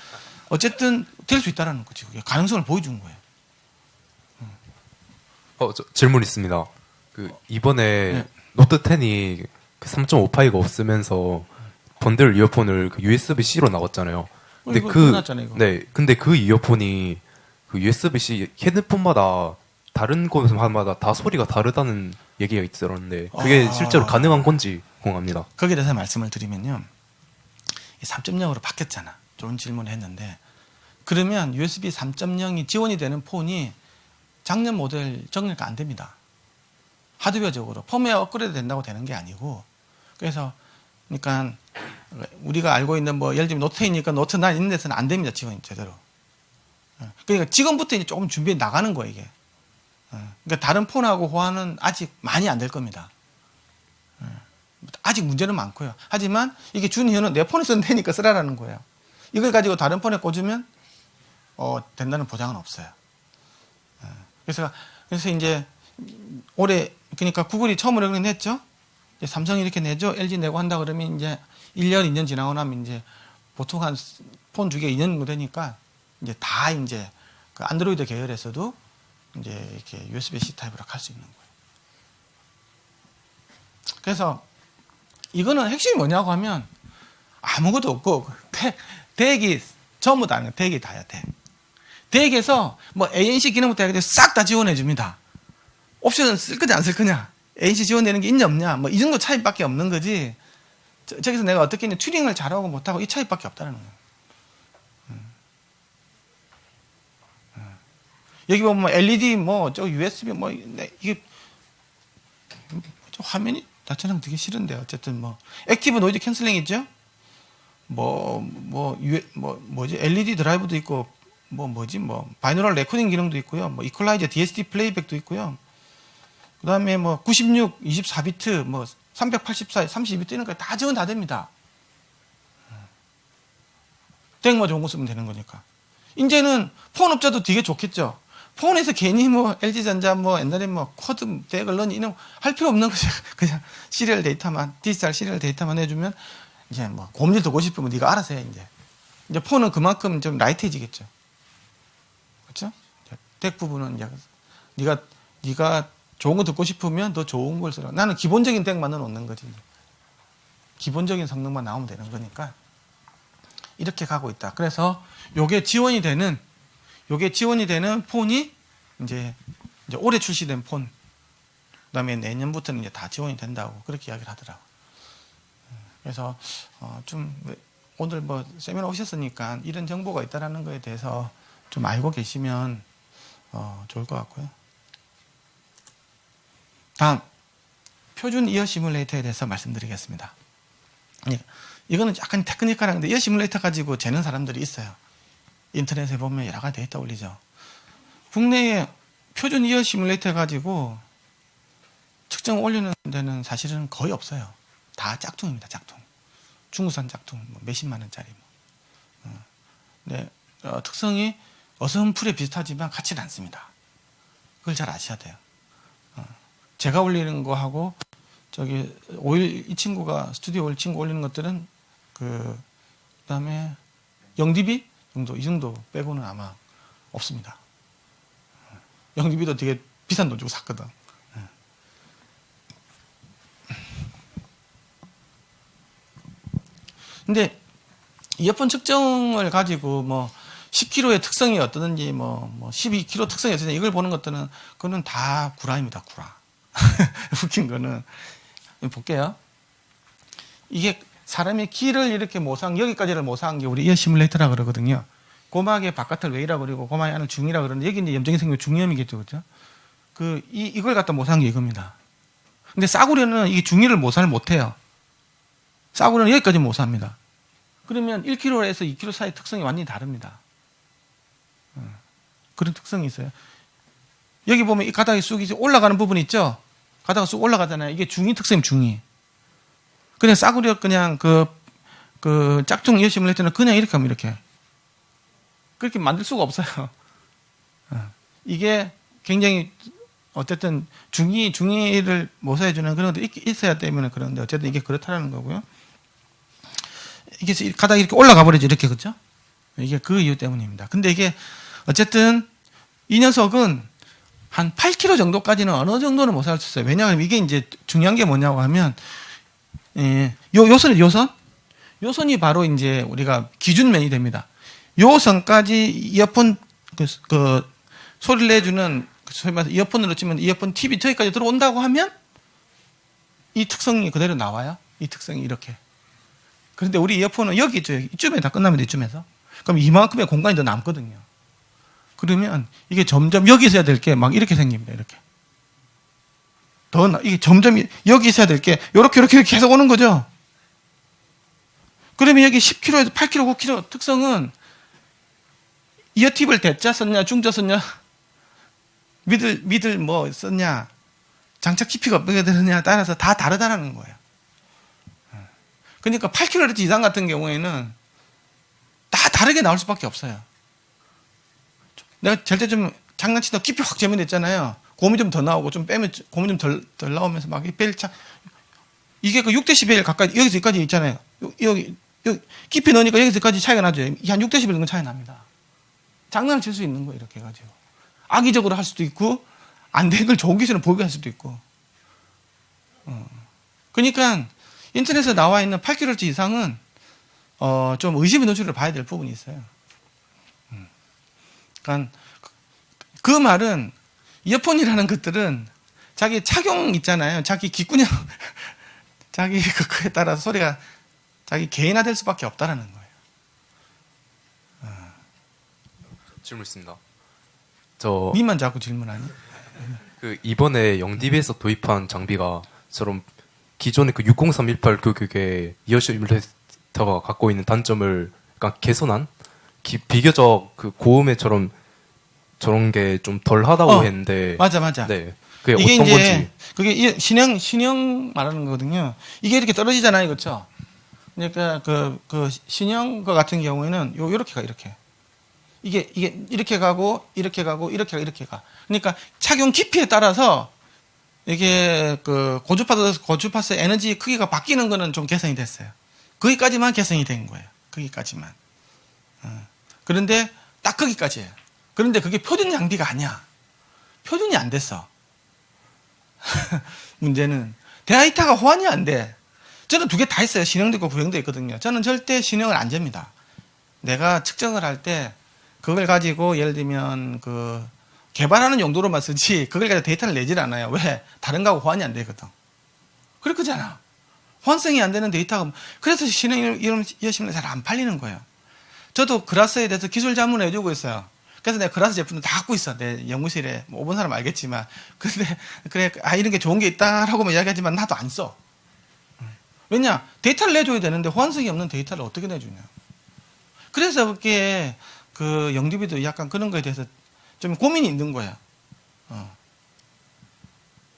어쨌든 될 수 있다는 거지. 가능성을 보여준 거예요. 질문 있습니다. 이번에 네. 노트 10이 3.5파이가 없으면서 번들 이어폰을 USB-C로 나왔잖아요. 근데 이거 끝났잖아요, 이거. 네, 근데 그 이어폰이 USB-C 헤드폰마다 다른 곳마다 다 소리가 다르다는 얘기가 있었는데 그게 실제로 가능한 건지 궁금합니다. 거기에 대해서 말씀을 드리면요, 3.0으로 바뀌었잖아. 좋은 질문을 했는데, 그러면 USB 3.0이 지원이 되는 폰이 작년 모델 정리가 안 됩니다. 하드웨어적으로 펌웨어 업그레이드 된다고 되는 게 아니고, 그러니까 우리가 알고 있는 예를 들면 노트 10이니까 노트 9 있는 데서는 안 됩니다. 지원이 제대로. 그러니까 지금부터 이제 조금 준비해 나가는 거예요, 이게. 그러니까 다른 폰하고 호환은 아직 많이 안 될 겁니다. 아직 문제는 많고요. 하지만 이게 준 이유는 내 폰에 쓰면 되니까 쓰라라는 거예요. 이걸 가지고 다른 폰에 꽂으면 된다는 보장은 없어요. 그래서 이제 올해, 그러니까 구글이 처음으로 그런 했죠. 이제 삼성이 이렇게 내죠. LG 내고 한다 그러면 이제 1년, 2년 지나고 나면 이제 보통 한 폰 두 개 2년 정도 되니까 이제 다 이제 그 안드로이드 계열에서도 이제 이렇게 USB-C 타입으로 갈 수 있는 거예요. 그래서 이거는 핵심이 뭐냐고 하면 아무것도 없고 덱이 전부 다 덱이 다야 덱. 덱에서 뭐 ANC 기능부터 해가지고 싹 다 지원해 줍니다. 옵션은 쓸 거냐 안 쓸 거냐, ANC 지원되는 게 있냐 없냐, 뭐 이 정도 차이밖에 없는 거지. 저기서 내가 어떻게 튜닝을 잘하고 못하고 이 차이밖에 없다는 거예요. 여기 보면 LED 뭐 저 USB 뭐 이게 저 화면이 나처럼 되게 싫은데 어쨌든 뭐 액티브 노이즈 캔슬링 있죠. 뭐지 LED 드라이브도 있고 뭐지 바이노럴 레코딩 기능도 있고요. 뭐 이퀄라이저 DSD 플레이백도 있고요. 그다음에 뭐 96, 24비트 뭐 384, 32비트 이런 거 다 지원 다 됩니다. 덱만 좋은 거 쓰면 되는 거니까. 이제는 폰 업자도 되게 좋겠죠. 폰에서 괜히 뭐 LG전자 뭐 옛날에 뭐 쿼드 덱을 넣니 이런 할 필요 없는 거죠. 그냥 시리얼 데이터만 디지털 시리얼 데이터만 해주면 이제 뭐 고민을 듣고 싶으면 네가 알아서 해 이제 폰은 그만큼 좀 라이트해지겠죠. 그렇죠? 덱 부분은 이제 네가 좋은 거 듣고 싶으면 더 좋은 걸 쓰라. 나는 기본적인 덱만 넣어놓는 거지. 기본적인 성능만 나오면 되는 거니까 이렇게 가고 있다. 그래서 요게 지원이 되는 폰이 이제 올해 출시된 폰. 그다음에 내년부터는 이제 다 지원이 된다고 그렇게 이야기를 하더라고. 그래서 좀 오늘 뭐 세미나 오셨으니까 이런 정보가 있다라는 거에 대해서 좀 알고 계시면 좋을 것 같고요. 다음 표준 이어 시뮬레이터에 대해서 말씀드리겠습니다. 이거는 약간 테크니컬한데 이어 시뮬레이터 가지고 재는 사람들이 있어요. 인터넷에 보면 여러 가지 데이터 올리죠. 국내에 표준 이어 시뮬레이터 가지고 측정 올리는 데는 사실은 거의 없어요. 다 짝퉁입니다. 짝퉁. 중국산 짝퉁 뭐 몇십만 원짜리. 네, 특성이 어선풀에 비슷하지만 같지는 않습니다. 그걸 잘 아셔야 돼요. 제가 올리는 거하고 저기 이 친구가 스튜디오 올 친구 올리는 것들은 그다음에 0dB 정도 이 정도 빼고는 아마 없습니다. 0dB도 되게 비싼 돈 주고 샀거든. 근데 이어폰 측정을 가지고 뭐 10kg의 특성이 어떠든지 뭐 12kg 특성이 어떠든지 이걸 보는 것들은 그거는 다 구라입니다. 구라. 웃긴 거는 볼게요. 이게 사람의 키를 이렇게 여기까지를 모사한 게 우리 이어 시뮬레이터라 그러거든요. 고막의 바깥을 웨이라 그러고 고막의 안을 중이라 그러는데 여기 이제 염증이 생기면 중이염이겠죠, 그렇죠? 이걸 갖다 모사한 게 이겁니다. 근데 싸구려는 이 중이를 모사를 못해요. 싸구려는 여기까지 모사합니다. 그러면 1kg에서 2kg 사이 특성이 완전히 다릅니다. 그런 특성이 있어요. 여기 보면 이 가닥이 쑥 올라가는 부분 있죠? 가다가 쑥 올라가잖아요. 이게 중이 특성이 중이. 그냥 싸구려 그냥 그 짝퉁 이어 시뮬레이터는 그냥 이렇게 하면 이렇게. 그렇게 만들 수가 없어요. 이게 굉장히 어쨌든 중이를 모사해주는 그런 것도 있어야 때문에 그런데 어쨌든 이게 그렇다라는 거고요. 이게 가다가 이렇게 올라가 버리죠. 이렇게 그렇죠? 이게 그 이유 때문입니다. 근데 이게 어쨌든 이 녀석은 한 8kg 정도까지는 어느 정도는 모사할 수 있어요. 왜냐하면 이게 이제 중요한 게 뭐냐고 하면 요선이 바로 이제 우리가 기준면이 됩니다. 요 선까지 이어폰 그 소리를 내주는 소위 말해서 이어폰으로 치면 이어폰 TV 저기까지 들어온다고 하면 이 특성이 그대로 나와요. 이 특성이 이렇게. 그런데 우리 이어폰은 여기 있죠. 이쯤에 다 끝나면 돼, 이쯤에서. 그럼 이만큼의 공간이 더 남거든요. 그러면 이게 점점 여기 있어야 될 게 막 이렇게 생깁니다. 이렇게. 이게 점점 여기 있어야 될 게 이렇게 계속 오는 거죠. 그러면 여기 10kg에서 8kg, 9kg 특성은 이어팁을 대자 썼냐, 중자 썼냐, 미들 뭐 썼냐, 장착 깊이가 어떻게 되느냐에 따라서 다 다르다라는 거예요. 그러니까 8kHz 이상 같은 경우에는 다 다르게 나올 수밖에 없어요. 내가 될 때 좀 장난치다 깊이 확 재면 됐잖아요. 고음이 좀 더 나오고 좀 빼면 고음이 좀 덜 나오면서 막 뺄차 이게 그 6dB 가까이 여기서 여기까지 있잖아요. 여기 깊이 넣으니까 여기서까지 차이가 나죠. 한 6dB 정도 차이 납니다. 장난을 칠 수 있는 거예요. 이렇게 해가지고 악의적으로 할 수도 있고 안 되는 걸 좋은 기술을 보게 할 수도 있고. 그러니까 인터넷에 나와 있는 8kHz 이상은 좀 의심의 노출을 봐야 될 부분이 있어요. 그러니까 그 말은 이어폰이라는 것들은 자기 착용 있잖아요. 자기 귓구녕 자기 그거에 따라서 소리가 자기 개인화될 수밖에 없다라는 거예요. 질문 있습니다. 저 니만 자꾸 질문하니? 그 이번에 영DB에서 도입한 장비가 저런 기존의 그 60318 그게 이어시뮬레이터가 갖고 있는 단점을 약간 개선한 비교적 그 고음에처럼 저런 게 좀 덜하다고 했는데 맞아. 네. 그게 이게 어떤 이제 건지. 그게 신형 말하는 거거든요. 이게 이렇게 떨어지잖아요, 그렇죠? 그러니까 그 신형 거 같은 경우에는 요렇게 가 이렇게. 이게 이렇게 가고 이렇게 가고 이렇게 가. 그러니까 착용 깊이에 따라서 이게 그 고주파수 에너지 크기가 바뀌는 거는 좀 개선이 됐어요. 거기까지만 개선이 된 거예요. 거기까지만. 그런데 딱 거기까지예요. 그런데 그게 표준 장비가 아니야. 표준이 안 됐어. 문제는 데이터가 호환이 안 돼. 저는 두 개 다 있어요. 신형도 있고 구형도 있거든요. 저는 절대 신형을 안 잽니다. 내가 측정을 할 때 그걸 가지고 예를 들면 그 개발하는 용도로만 쓰지 그걸 가지고 데이터를 내질 않아요. 왜? 다른 거하고 호환이 안 되거든. 그렇잖아. 호환성이 안 되는 데이터가 그래서 신형 이어시면 잘 안 팔리는 거예요. 저도 그라스에 대해서 기술 자문을 해주고 있어요. 그래서 내가 그라스 제품도 다 갖고 있어. 내 연구실에 뭐 5번 사람 알겠지만 근데 그래 이런 게 좋은 게 있다라고만 이야기하지만 나도 안 써. 왜냐? 데이터를 내줘야 되는데 호환성이 없는 데이터를 어떻게 내주냐. 그래서 그게 그 영DB도 약간 그런 거에 대해서 좀 고민이 있는 거야.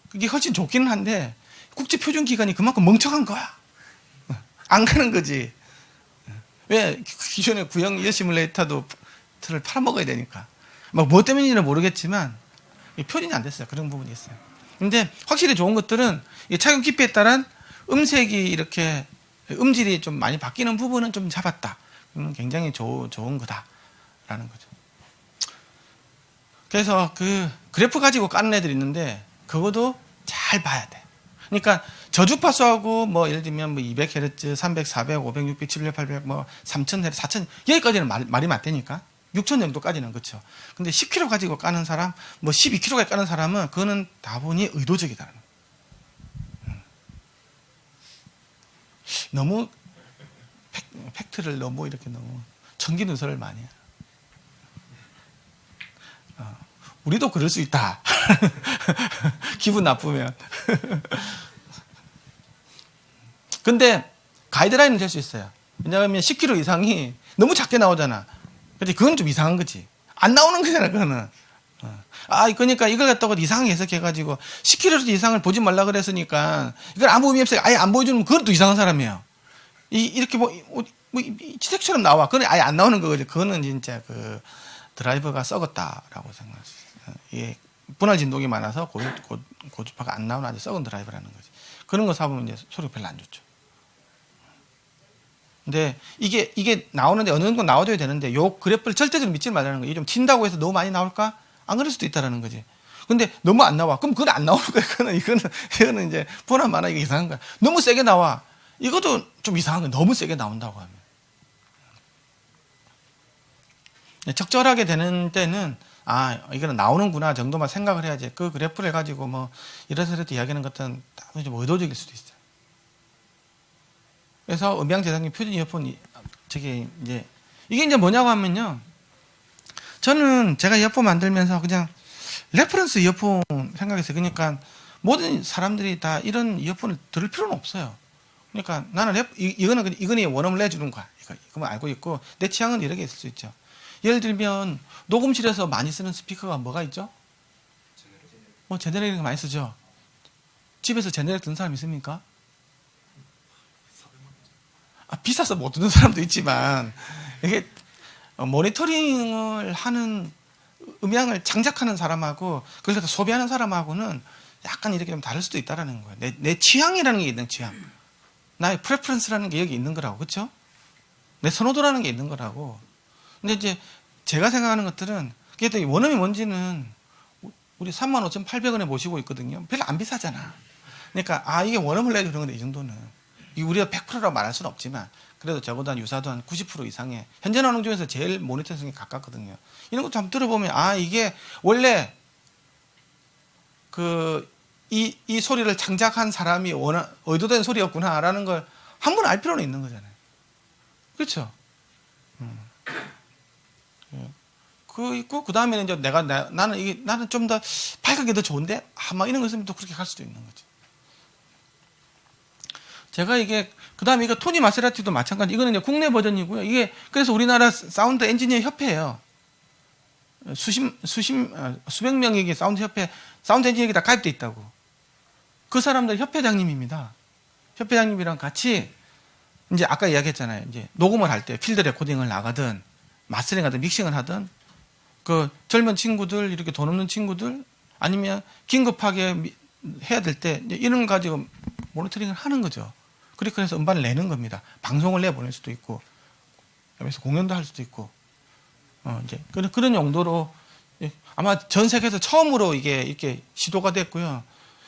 그게 훨씬 좋기는 한데 국제표준기관이 그만큼 멍청한 거야. 안 가는 거지. 왜? 기존의 구형 이어시뮬레이터도 틀을 팔아먹어야 되니까. 뭐 때문인지는 모르겠지만 표준이 안 됐어요. 그런 부분이 있어요. 근데 확실히 좋은 것들은 착용 깊이에 따른 음색이 이렇게 음질이 좀 많이 바뀌는 부분은 좀 잡았다. 굉장히 좋은 거다라는 거죠. 그래서 그 그래프 가지고 까는 애들이 있는데 그것도 잘 봐야 돼. 그러니까 저주파수하고 뭐 예를 들면 뭐 200Hz, 300, 400, 500, 600, 700, 800, 뭐 3000Hz, 4000 여기까지는 말이 맞다니까. 6000 정도까지는 그렇죠. 근데 10kg 가지고 까는 사람, 뭐 12kg까지 까는 사람은 그거는 다분히 의도적이다. 너무 팩트를 너무 이렇게 너무 전기 누설을 많이 해요. 우리도 그럴 수 있다. 기분 나쁘면. 근데 가이드라인은 될 수 있어요. 왜냐하면 10kg 이상이 너무 작게 나오잖아. 근데 그건 좀 이상한 거지. 안 나오는 거잖아, 그거는. 그러니까 이걸 갖다가 이상하게 해석해가지고 10kg 이상을 보지 말라 그랬으니까 이걸 아무 의미 없어요. 아예 안 보여주면 그것도 이상한 사람이에요. 이렇게 치색처럼 나와. 그건 아예 안 나오는 거거든요. 그거는 진짜 그 드라이버가 썩었다라고 생각했어요. 이게 분할 진동이 많아서 고주파가 안 나오는 아주 썩은 드라이버라는 거지. 그런 거 사보면 이제 소리가 별로 안 좋죠. 근데 이게 나오는데 어느 정도 나와줘야 되는데 요 그래프를 절대적으로 믿지 말라는 거예요. 이게 좀 튄다고 해서 너무 많이 나올까? 안 그럴 수도 있다라는 거지. 근데 너무 안 나와. 그럼 그건 안 나오는 거야. 이거는 이제 분할 많아. 이게 이상한 거야. 너무 세게 나와. 이것도 좀 이상한 거야. 너무 세게 나온다고 하면. 적절하게 되는 때는 이거는 나오는구나 정도만 생각을 해야지. 그 그래프를 가지고 뭐 이래저래 이야기하는 것은 좀 의도적일 수도 있어요. 그래서 음향 재생기 표준 이어폰 이게 이제 뭐냐고 하면요. 저는 제가 이어폰 만들면서 그냥 레퍼런스 이어폰 생각했어요. 그러니까 모든 사람들이 다 이런 이어폰을 들을 필요는 없어요. 그러니까 나는 이거는 원음을 내주는 거야. 이거만 알고 있고 내 취향은 이렇게 있을 수 있죠. 예를 들면 녹음실에서 많이 쓰는 스피커가 뭐가 있죠? 제네릭 많이 쓰죠. 집에서 제네릭 듣는 사람 있습니까? 비싸서 못 듣는 사람도 있지만 이게 모니터링을 하는 음향을 장작하는 사람하고 그걸 갖다 소비하는 사람하고는 약간 이렇게 좀 다를 수도 있다라는 거예요. 내 취향이라는 게 있는 취향. 나의 프레퍼런스라는 게 여기 있는 거라고, 그렇죠? 내 선호도라는 게 있는 거라고. 근데 이제 제가 생각하는 것들은 그게 원음이 뭔지는 우리 35,800원에 모시고 있거든요. 별로 안 비싸잖아. 그러니까 이게 원음을 내야 그런 건데 이 정도는 이 우리가 100%라고 말할 수는 없지만 그래도 적어도 한 유사도 한 90% 이상의 현재 나오는 중에서 제일 모니터성이 가깝거든요. 이런 것도 한번 들어보면 이게 원래 이 소리를 창작한 사람이 의도된 소리였구나라는 걸 한 번 알 필요는 있는 거잖아요. 그렇죠? 그 있고 그 다음에는 이제 나는 좀 더 밝게 더 좋은데 막 이런 거 있으면 또 그렇게 갈 수도 있는 거죠. 제가 이게 그 다음에 이거 토니 마세라티도 마찬가지. 이거는 이제 국내 버전이고요. 이게 그래서 우리나라 사운드 엔지니어 협회예요. 수백 명이 이게 사운드 엔지니어에 다 가입돼 있다고. 그 사람들 협회장님입니다. 협회장님이랑 같이 이제 아까 이야기했잖아요. 이제 녹음을 할 때 필드 레코딩을 나가든 마스터링 하든 믹싱을 하든 그 젊은 친구들 이렇게 돈 없는 친구들 아니면 긴급하게 해야 될 때 이런 거 가지고 모니터링을 하는 거죠. 그렇게 해서 음반을 내는 겁니다. 방송을 내보낼 수도 있고 그래서 공연도 할 수도 있고 이제 그런 용도로 아마 전 세계에서 처음으로 이게 이렇게 시도가 됐고요.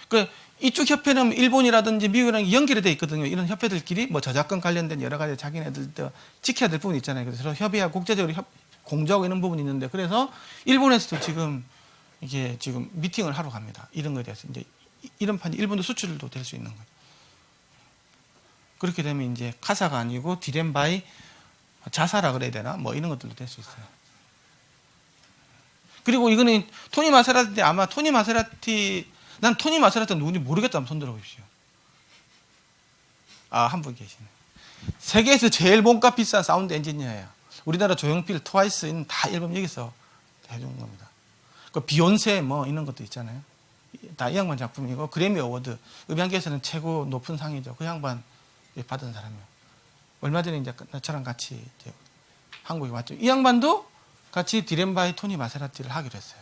그 이쪽 협회는 일본이라든지 미국이랑 연결이 돼 있거든요. 이런 협회들끼리 뭐 저작권 관련된 여러 가지 자기네들도 지켜야 될 부분이 있잖아요. 그래서 협의하고 국제적으로 공조하고 이런 부분이 있는데 그래서 일본에서도 지금 이게 지금 미팅을 하러 갑니다. 이런 거에 대해서 이제 이런 판이 일본도 수출도 될 수 있는 거예요. 그렇게 되면 이제 카사가 아니고 디램바이 자사라 그래야 되나? 뭐 이런 것들도 될 수 있어요. 그리고 이거는 토니 마세라티 아마 난 토니 마세라티 누군지 모르겠다 한번 손 들어보십시오. 한 분 계시네. 세계에서 제일 몸값 비싼 사운드 엔지니어예요. 우리나라 조용필, 트와이스는 다 앨범 여기서 해준 겁니다. 그 비욘세 뭐 이런 것도 있잖아요. 다 이 양반 작품이고 그래미 어워드 음향계에서는 최고 높은 상이죠. 그 양반 받은 사람이요. 얼마 전에 이제 저랑 같이 이제 한국에 왔죠. 이 양반도 같이 디램바이 토니 마세라티를 하기로 했어요.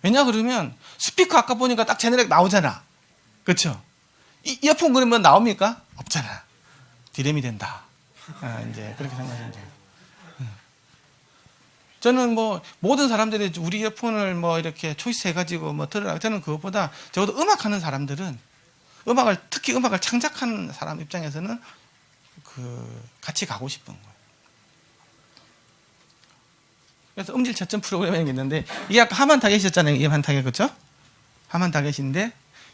왜냐 그러면 스피커 아까 보니까 딱 제네릭 나오잖아. 그렇죠? 이어폰 그러면 나옵니까? 없잖아. 디램이 된다. 이제 그렇게 생각하면 돼요. 저는 뭐 모든 사람들이 우리 이어폰을 뭐 이렇게 초이스 해가지고 뭐 들으라. 저는 그것보다 적어도 음악하는 사람들은 특히 음악을 창작하는 사람 입장에서는 같이 가고 싶은 거예요. 그래서 음질 저점 프로그래밍이 있는데 이게 아까 하만 타겟이었잖아요. 이 하만 타겟 그렇죠? 하만 타겟인데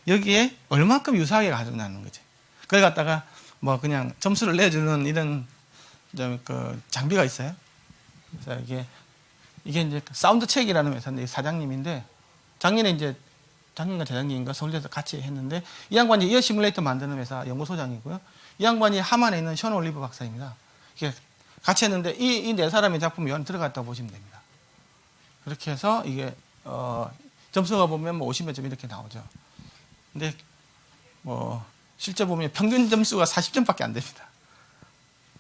여기에 얼마큼 유사하게 가져나는 거지. 그걸 갖다가 뭐 그냥 점수를 내주는 이런 장비가 있어요. 그래서 이게 이제 사운드 책이라는 회사인데 사장님인데 작년에 이제 작년과 재작년인가 서울대에서 같이 했는데 이 양반이 이어 시뮬레이터 만드는 회사 연구소장이고요. 이 양반이 하만에 있는 션 올리브 박사입니다. 이게 같이 했는데 이 네 사람의 작품이 연 들어갔다고 보시면 됩니다. 그렇게 해서 이게 점수가 보면 뭐 50몇 점 이렇게 나오죠. 근데 뭐 실제 보면 평균 점수가 40점밖에 안 됩니다.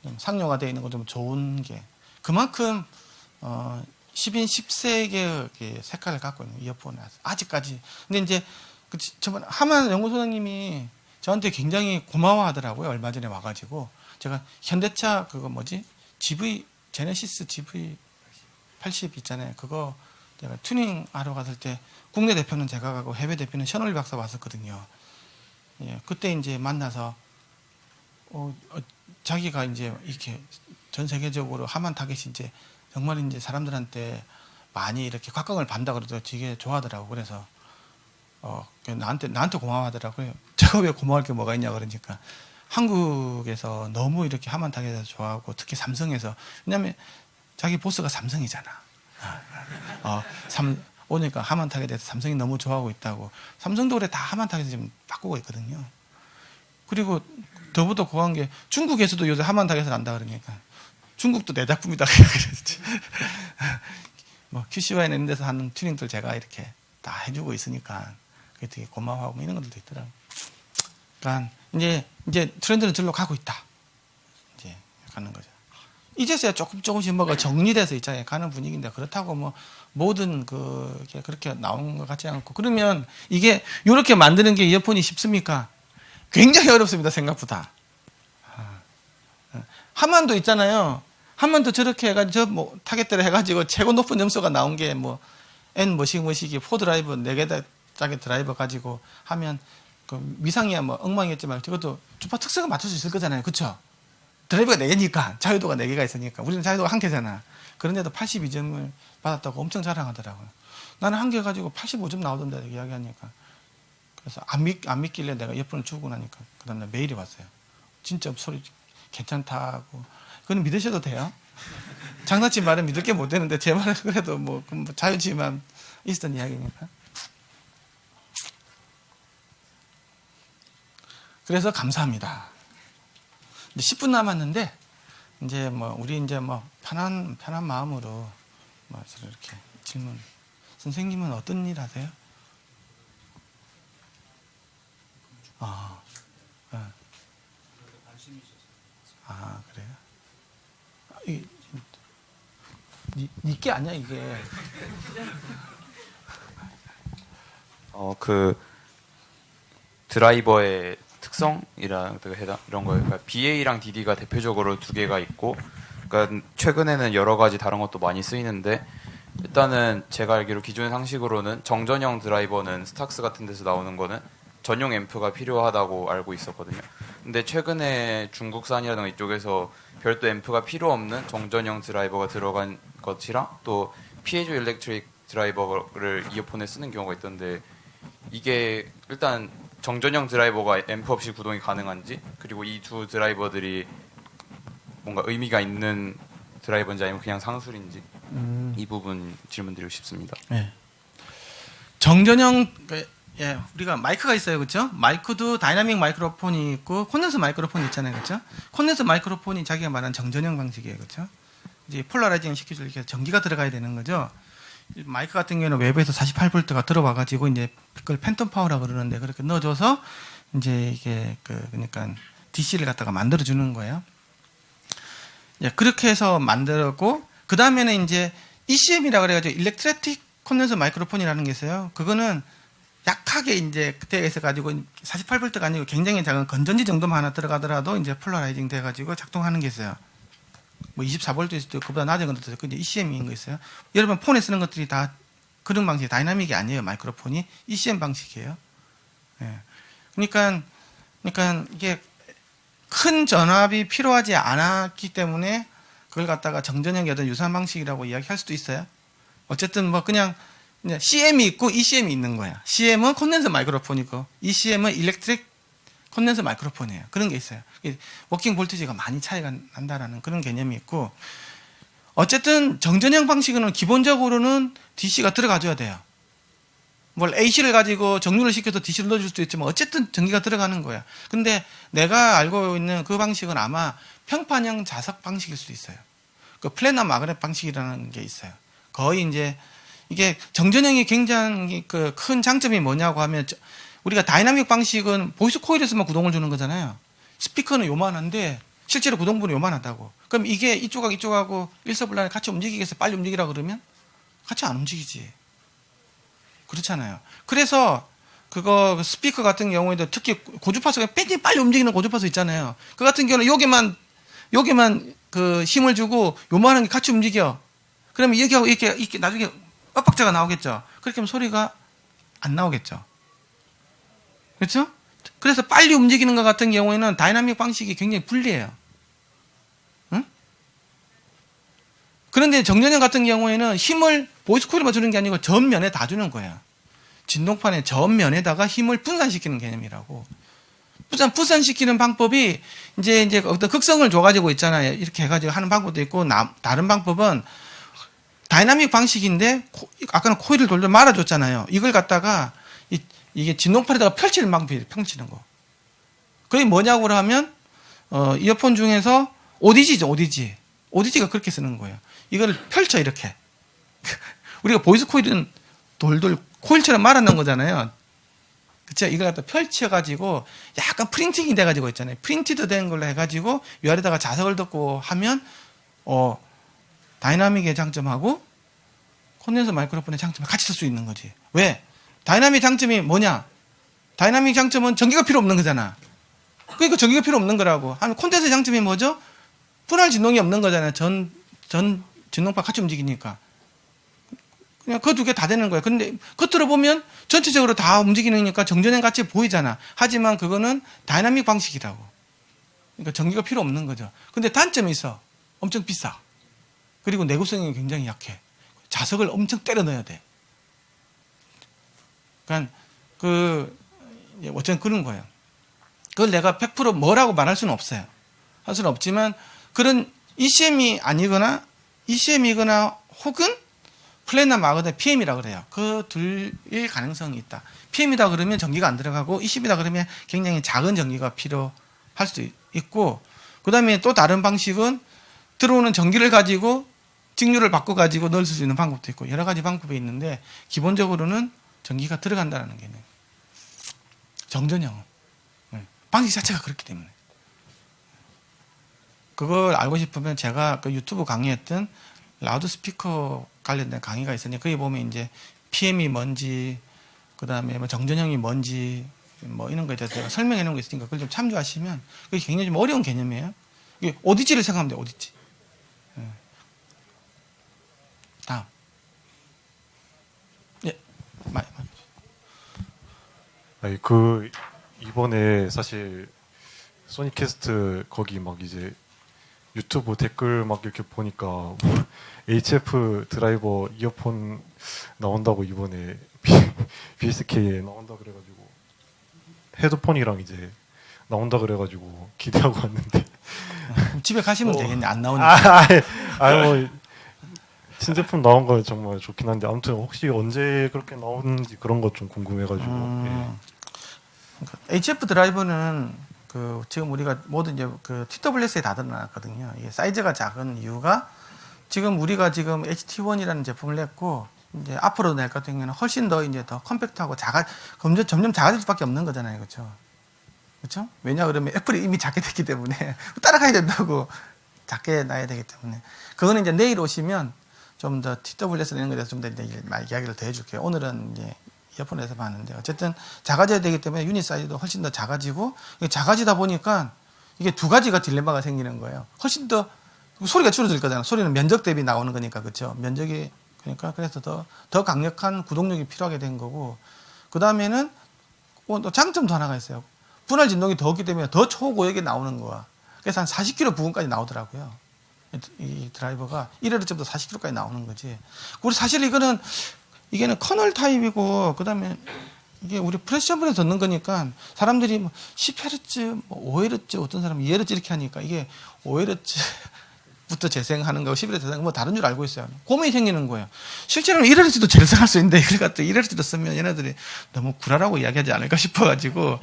좀 상용화 되어 있는 거 좀 좋은 게 그만큼 10인 10색의 색깔을 갖고 있는 이어폰이 아직까지. 근데 이제 저번 하만 연구소장님이 저한테 굉장히 고마워하더라고요. 얼마 전에 와가지고 제가 현대차 제네시스 GV80 있잖아요. 그거 제가 튜닝하러 갔을 때 국내 대표는 제가 가고 해외 대표는 션올리 박사 왔었거든요. 예, 그때 이제 만나서 자기가 이제 이렇게 전 세계적으로 하만 타겟이 이제 정말 이제 사람들한테 많이 이렇게 각광을 받는다 그러더라고요. 되게 좋아하더라고. 그래서 나한테 고마워하더라고요. 제가 왜 고마울 게 뭐가 있냐 그러니까 한국에서 너무 이렇게 하만 타겟에서 좋아하고 특히 삼성에서 왜냐하면 자기 보스가 삼성이잖아. 오니까 하만 타겟에서 삼성이 너무 좋아하고 있다고. 삼성도 그래 다 하만 타겟을 지금 바꾸고 있거든요. 그리고 더보다 고한 게 중국에서도 요새 하만 타겟을 한다 그러니까 중국도 내 작품이다 그랬지. 뭐 QCY 이런 데서 하는 튜닝들 제가 이렇게 다 해주고 있으니까 그게 되게 고마워하고 뭐 이런 것들도 있더라고. 그러니까 이제 트렌드는 절로 가고 있다. 이제 가는 거죠. 이제서야 조금씩 뭐가 정리돼서 있잖아요. 가는 분위기인데 그렇다고 뭐 모든 그렇게 나오는 것 같지 않고 그러면 이게 이렇게 만드는 게 이어폰이 쉽습니까? 굉장히 어렵습니다. 생각보다. 한만도 있잖아요. 한만도 저렇게 해가지고 뭐 타겟대로 해가지고 최고 높은 점수가 나온 게 뭐 N 뭐시기 4드라이버 4개짜리 드라이버 가지고 하면 그 미상이야 뭐 엉망이었지만 저것도 주파 특성을 맞출 수 있을 거잖아요. 그쵸? 드라이버가 4개니까 자유도가 4개가 있으니까 우리는 자유도가 1개잖아. 그런데도 82점을 받았다고 엄청 자랑하더라고요. 나는 1개 가지고 85점 나오던데 이야기하니까. 그래서 안 믿길래 내가 이어폰을 주고 나니까 그 다음날 메일이 왔어요. 진짜 소리 괜찮다고. 그건 믿으셔도 돼요. 장난친 말은 믿을 게 못 되는데 제 말은 그래도 뭐 자유지만 있었던 이야기니까. 그래서 감사합니다. 이제 10분 남았는데 이제 뭐 우리 이제 뭐 편한 마음으로 뭐 이렇게 질문. 선생님은 어떤 일 하세요? 아, 아 그래요? 니게 아니야 이게. 그 드라이버의 특성이랑 이런 거예요. 그러니까 BA랑 DD가 대표적으로 두 개가 있고, 그러니까 최근에는 여러 가지 다른 것도 많이 쓰이는데, 일단은 제가 알기로 기존의 상식으로는 정전형 드라이버는 스탁스 같은 데서 나오는 거는 전용 앰프가 필요하다고 알고 있었거든요. 근데 최근에 중국산이라든가 이쪽에서 별도 앰프가 필요 없는 정전형 드라이버가 들어간 것이랑 또 피에조 일렉트릭 드라이버를 이어폰에 쓰는 경우가 있던데, 이게 일단 정전형 드라이버가 앰프 없이 구동이 가능한지, 그리고 이 두 드라이버들이 뭔가 의미가 있는 드라이버인지 아니면 그냥 상술인지 이 부분 질문드리고 싶습니다. 네. 정전형 예, 우리가 마이크가 있어요, 그렇죠? 마이크도 다이나믹 마이크로폰이 있고 콘덴서 마이크로폰이 있잖아요, 그렇죠? 콘덴서 마이크로폰이 자기가 말한 정전형 방식이에요, 그렇죠? 이제 폴라라이징 시켜줄 때 전기가 들어가야 되는 거죠. 마이크 같은 경우는 외부에서 48V가 들어와가지고 이제 그걸 팬텀 파워라고 그러는데 그렇게 넣어줘서 이제 이게 그러니까 DC를 갖다가 만들어주는 거예요. 예, 그렇게 해서 만들었고 그 다음에는 이제 ECM이라 그래가지고 일렉트릭 콘덴서 마이크로폰이라는 게 있어요. 그거는 약하게 이제 그때 있어가지고 48V가 아니고 굉장히 작은 건전지 정도만 하나 들어가더라도 이제 폴라라이징 돼가지고 작동하는 게 있어요. 뭐 24V 있을 때 그보다 낮은 것도 있어요. 이제 ECM인 거 있어요. 여러분 폰에 쓰는 것들이 다 그런 방식이 다이나믹이 아니에요. 마이크로폰이 ECM 방식이에요. 예. 그러니까 이게 큰 전압이 필요하지 않았기 때문에 그걸 갖다가 정전형이 어떤 유사한 방식이라고 이야기할 수도 있어요. 어쨌든 뭐 그냥 CM이 있고 ECM이 있는 거야. CM은 콘덴서 마이크로폰이고 ECM은 일렉트릭 콘덴서 마이크로폰이에요. 그런 게 있어요. 워킹 볼티지가 많이 차이가 난다라는 그런 개념이 있고, 어쨌든 정전형 방식은 기본적으로는 DC가 들어가줘야 돼요. 뭘 AC를 가지고 정류를 시켜서 DC를 넣어줄 수도 있지만 어쨌든 전기가 들어가는 거야. 근데 내가 알고 있는 그 방식은 아마 평판형 자석 방식일 수도 있어요. 그 플래너 마그넷 방식이라는 게 있어요. 거의 이제 이게 정전형이 굉장히 그 큰 장점이 뭐냐고 하면, 우리가 다이나믹 방식은 보이스 코일에서만 구동을 주는 거잖아요. 스피커는 요만한데 실제로 구동분이 요만하다고. 그럼 이게 이쪽하고 일사불란에 같이 움직이겠어? 빨리 움직이라 그러면 같이 안 움직이지. 그렇잖아요. 그래서 그거 스피커 같은 경우에도 특히 고주파수가 굉장히 빨리 움직이는 고주파수 있잖아요. 그 같은 경우는 여기만 그 힘을 주고 요만한 게 같이 움직여. 그러면 여기하고 이렇게 나중에 엇박자가 나오겠죠. 그렇게 하면 소리가 안 나오겠죠. 그렇죠? 그래서 빨리 움직이는 것 같은 경우에는 다이나믹 방식이 굉장히 불리해요. 응? 그런데 정전형 같은 경우에는 힘을 보이스 코일에만 주는 게 아니고 전면에 다 주는 거예요. 진동판의 전면에다가 힘을 분산시키는 개념이라고. 분산시키는 방법이 이제 어떤 극성을 줘가지고 있잖아요. 이렇게 해가지고 하는 방법도 있고, 다른 방법은 다이나믹 방식인데 아까는 코일을 돌려 말아줬잖아요. 이걸 갖다가 이게 진동판에다가 펼치는 방법이에요. 펼치는 거. 그게 뭐냐고 하면 이어폰 중에서 ODG죠. ODG가 그렇게 쓰는 거예요. 이걸 펼쳐 이렇게. 우리가 보이스 코일은 돌돌 코일처럼 말아놓은 거잖아요. 그쵸? 이걸 갖다 펼쳐가지고 약간 프린팅이 돼가지고 있잖아요. 프린티드 된 걸로 해가지고 위아래다가 자석을 덮고 하면 다이나믹의 장점하고 콘덴서 마이크로폰의 장점을 같이 쓸 수 있는 거지. 왜? 다이나믹 장점이 뭐냐? 다이나믹 장점은 전기가 필요 없는 거잖아. 그러니까 전기가 필요 없는 거라고. 하면 콘덴서의 장점이 뭐죠? 분할 진동이 없는 거잖아요. 전 진동파 같이 움직이니까. 그냥 그 두 개 다 되는 거예요. 근데 겉으로 보면 전체적으로 다 움직이니까 정전행 같이 보이잖아. 하지만 그거는 다이나믹 방식이라고. 그러니까 전기가 필요 없는 거죠. 근데 단점이 있어. 엄청 비싸. 그리고 내구성이 굉장히 약해. 자석을 엄청 때려 넣어야 돼. 그러니까 어쨌든 그런 거예요. 그걸 내가 100% 뭐라고 말할 수는 없어요. 할 수는 없지만 그런 ECM이거나 혹은 플래너 마거나 PM이라 그래요. 그 둘일 가능성이 있다. PM이다 그러면 전기가 안 들어가고 ECM이다 그러면 굉장히 작은 전기가 필요할 수도 있고, 그 다음에 또 다른 방식은 들어오는 전기를 가지고 직류를 바꿔가지고 넣을 수 있는 방법도 있고 여러 가지 방법이 있는데 기본적으로는 전기가 들어간다는 개념. 정전형은 방식 자체가 그렇기 때문에. 그걸 알고 싶으면 제가 그 유튜브 강의했던 라우드 스피커 관련된 강의가 있으니 거기 보면 이제 PM이 뭔지, 그 다음에 뭐 정전형이 뭔지, 뭐 이런 거에 대해서 제가 설명해 놓은 거 있으니까 그걸 좀 참조하시면 그게 굉장히 좀 어려운 개념이에요. 이게 오디지를 생각하면 돼요, 오디지. 다음. 예, 아니 이번에 사실 소니캐스트 거기 막 이제 유튜브 댓글 막 이렇게 보니까 뭐 HF 드라이버 이어폰 나온다고 이번에 BSK에 나온다 그래가지고 헤드폰이랑 이제 나온다 그래가지고 기대하고 왔는데 집에 가시면 되겠네. 안 나오니까. 뭐 신제품 나온 거 정말 좋긴 한데 아무튼 혹시 언제 그렇게 나오는지 그런 것 좀 궁금해가지고. HF 드라이버는 지금 우리가 모두 이제 TWS에 다 드러났거든요. 이게 사이즈가 작은 이유가 지금 우리가 지금 HT1이라는 제품을 냈고 이제 앞으로 낼 것 같은 경우는 훨씬 더 이제 더 컴팩트하고 점점 작아질 수밖에 없는 거잖아요, 그렇죠? 그렇죠? 왜냐 그러면 애플이 이미 작게 됐기 때문에 따라가야 된다고 작게 놔야 되기 때문에 그거는 이제 내일 오시면 좀 더 TWS 내는 것에 대해서 좀 더 이야기를 더 해줄게요. 오늘은 이제 이어폰에서 봤는데 어쨌든 작아져야 되기 때문에 유닛 사이즈도 훨씬 더 작아지고 작아지다 보니까 이게 두 가지가 딜레마가 생기는 거예요. 훨씬 더 소리가 줄어들 거잖아요. 소리는 면적 대비 나오는 거니까 그렇죠. 면적이 그러니까 그래서 더 강력한 구동력이 필요하게 된 거고 그 다음에는 또 장점도 하나가 있어요. 분할 진동이 더 없기 때문에 더 초고역에 나오는 거야. 그래서 한 40km 부근까지 나오더라고요. 이 드라이버가 1Hz부터 40km까지 나오는 거지. 우리 사실 이게는 커널 타입이고 그다음에 이게 우리 프레시엄블에 넣는 거니까 사람들이 뭐 10Hz, 뭐 5Hz, 어떤 사람은 2Hz 이렇게 하니까 이게 5Hz부터 재생하는 거, 11Hz 재생 뭐 다른 줄 알고 있어요. 고민이 생기는 거예요. 실제로는 1Hz도 재생할 수 있는데 이걸 갖다 1Hz도 쓰면 얘네들이 너무 구라라고 이야기하지 않을까 싶어가지고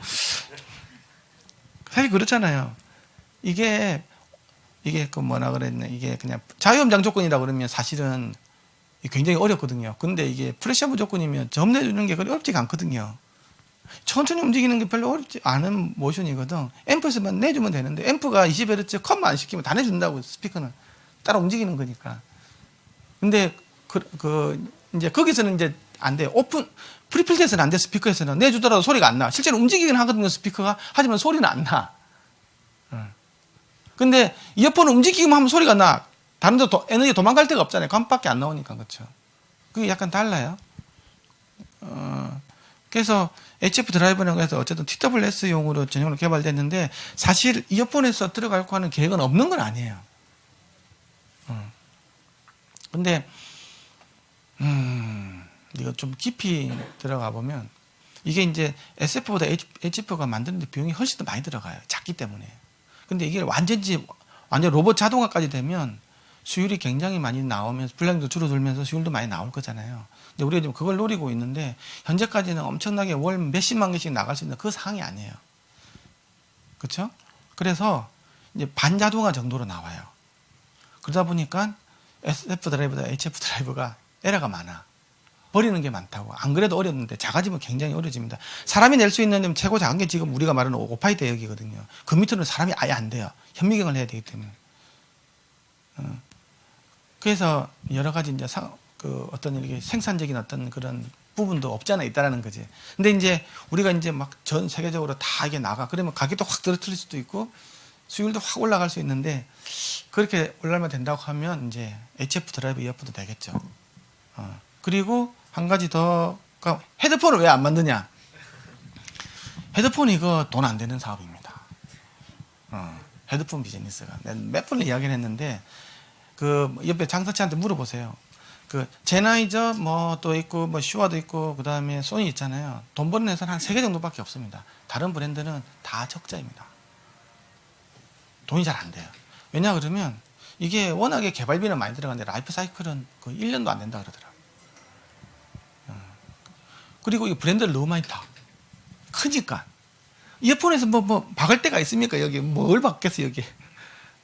사실 그렇잖아요. 이게 뭐라 그랬네. 이게 그냥 자유음장 조건이라고 그러면 사실은 굉장히 어렵거든요. 근데 이게 프레셔브 조건이면 점 내주는 게 그리 어렵지가 않거든요. 천천히 움직이는 게 별로 어렵지 않은 모션이거든. 앰프에서만 내주면 되는데 앰프가 20Hz 컷만 안 시키면 다 내준다고 스피커는 따라 움직이는 거니까. 근데 이제 거기서는 이제 안 돼요. 프리필드에서는 안 돼. 스피커에서는 내주더라도 소리가 안 나. 실제로 움직이긴 하거든요. 스피커가. 하지만 소리는 안 나. 근데 이어폰은 움직이기만 하면 소리가 나. 다른 데 에너지 도망갈 데가 없잖아요. 깜밖에 안 나오니까. 그렇죠. 그게 약간 달라요. 그래서 HF 드라이버는 그래서 어쨌든 TWS용으로 전용으로 개발됐는데 사실 이어폰에서 들어가려고 하는 계획은 없는 건 아니에요. 근데 이거 좀 깊이 들어가 보면 이게 이제 SF보다 HF가 만드는데 비용이 훨씬 더 많이 들어가요. 작기 때문에. 근데 이게 완전 로봇 자동화까지 되면 수율이 굉장히 많이 나오면서 분량도 줄어들면서 수율도 많이 나올 거잖아요. 근데 우리가 지금 그걸 노리고 있는데 현재까지는 엄청나게 월 몇십만 개씩 나갈 수 있는 그 상황이 아니에요. 그렇죠? 그래서 이제 반자동화 정도로 나와요. 그러다 보니까 SF 드라이버보다 HF 드라이버가 에러가 많아. 버리는 게 많다고. 안 그래도 어렵는데 작아지면 굉장히 어려집니다. 사람이 낼 수 있는 최고 작은 게 지금 우리가 말하는 5파이 대역이거든요. 그 밑으로는 사람이 아예 안 돼요. 현미경을 해야 되기 때문에. 그래서 여러 가지 이제 어떤 이렇게 생산적인 어떤 그런 부분도 없지 않아 있다라는 거지. 근데 이제 우리가 이제 막 전 세계적으로 다 이게 나가. 그러면 가격도 확 떨어뜨릴 수도 있고 수율도 확 올라갈 수 있는데 그렇게 올라가면 된다고 하면 이제 HF 드라이브 이어폰도 되겠죠. 그리고 한 가지 더, 그러니까 헤드폰을 왜 안 만드냐? 헤드폰 이거 돈 안 되는 사업입니다. 헤드폰 비즈니스가. 내가 몇 번을 이야기를 했는데 그 옆에 장사치한테 물어보세요. 그 제나이저 뭐 또 있고 뭐 슈아도 있고 그 다음에 소니 있잖아요. 돈 버는 회사는 한 3개 정도밖에 없습니다. 다른 브랜드는 다 적자입니다. 돈이 잘 안 돼요. 왜냐 그러면 이게 워낙에 개발비는 많이 들어가는데 라이프 사이클은 거의 1년도 안 된다 그러더라고요. 그리고 이 브랜드를 너무 많이 타. 크니까. 이어폰에서 뭐 박을 데가 있습니까? 여기 뭘 박겠어 여기.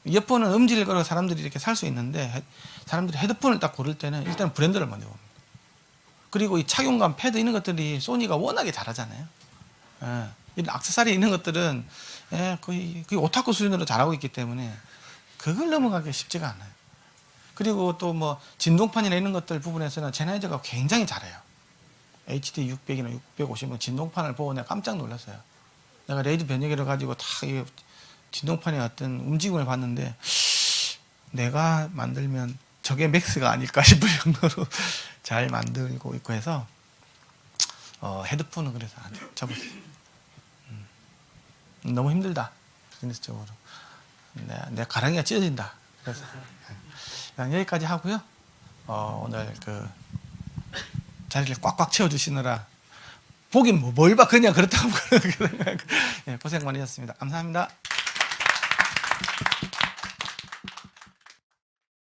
이어폰은 음질을 걸어 사람들이 이렇게 살 수 있는데 사람들이 헤드폰을 딱 고를 때는 일단 브랜드를 먼저 봅니다. 그리고 이 착용감, 패드 이런 것들이 소니가 워낙에 잘하잖아요. 이런 액세서리 있는 것들은 거의 오타쿠 수준으로 잘하고 있기 때문에 그걸 넘어가기 쉽지가 않아요. 그리고 또 뭐 진동판이나 이런 것들 부분에서는 제나이저가 굉장히 잘해요. HD 600이나 650은 진동판을 보고 내가 깜짝 놀랐어요. 내가 레이드 변형기를 가지고 다 이 진동판의 어떤 움직임을 봤는데 내가 만들면 저게 맥스가 아닐까 싶을 정도로 잘 만들고 있고 해서 헤드폰은 그래서 안 접었어요. 너무 힘들다. 비즈니스적으로. 내 가랑이가 찢어진다. 그래서 그냥 여기까지 하고요. 오늘 그 자리를 꽉꽉 채워주시느라 보긴 뭘 봐 그냥 그렇다고 고생 많이 하셨습니다. 감사합니다.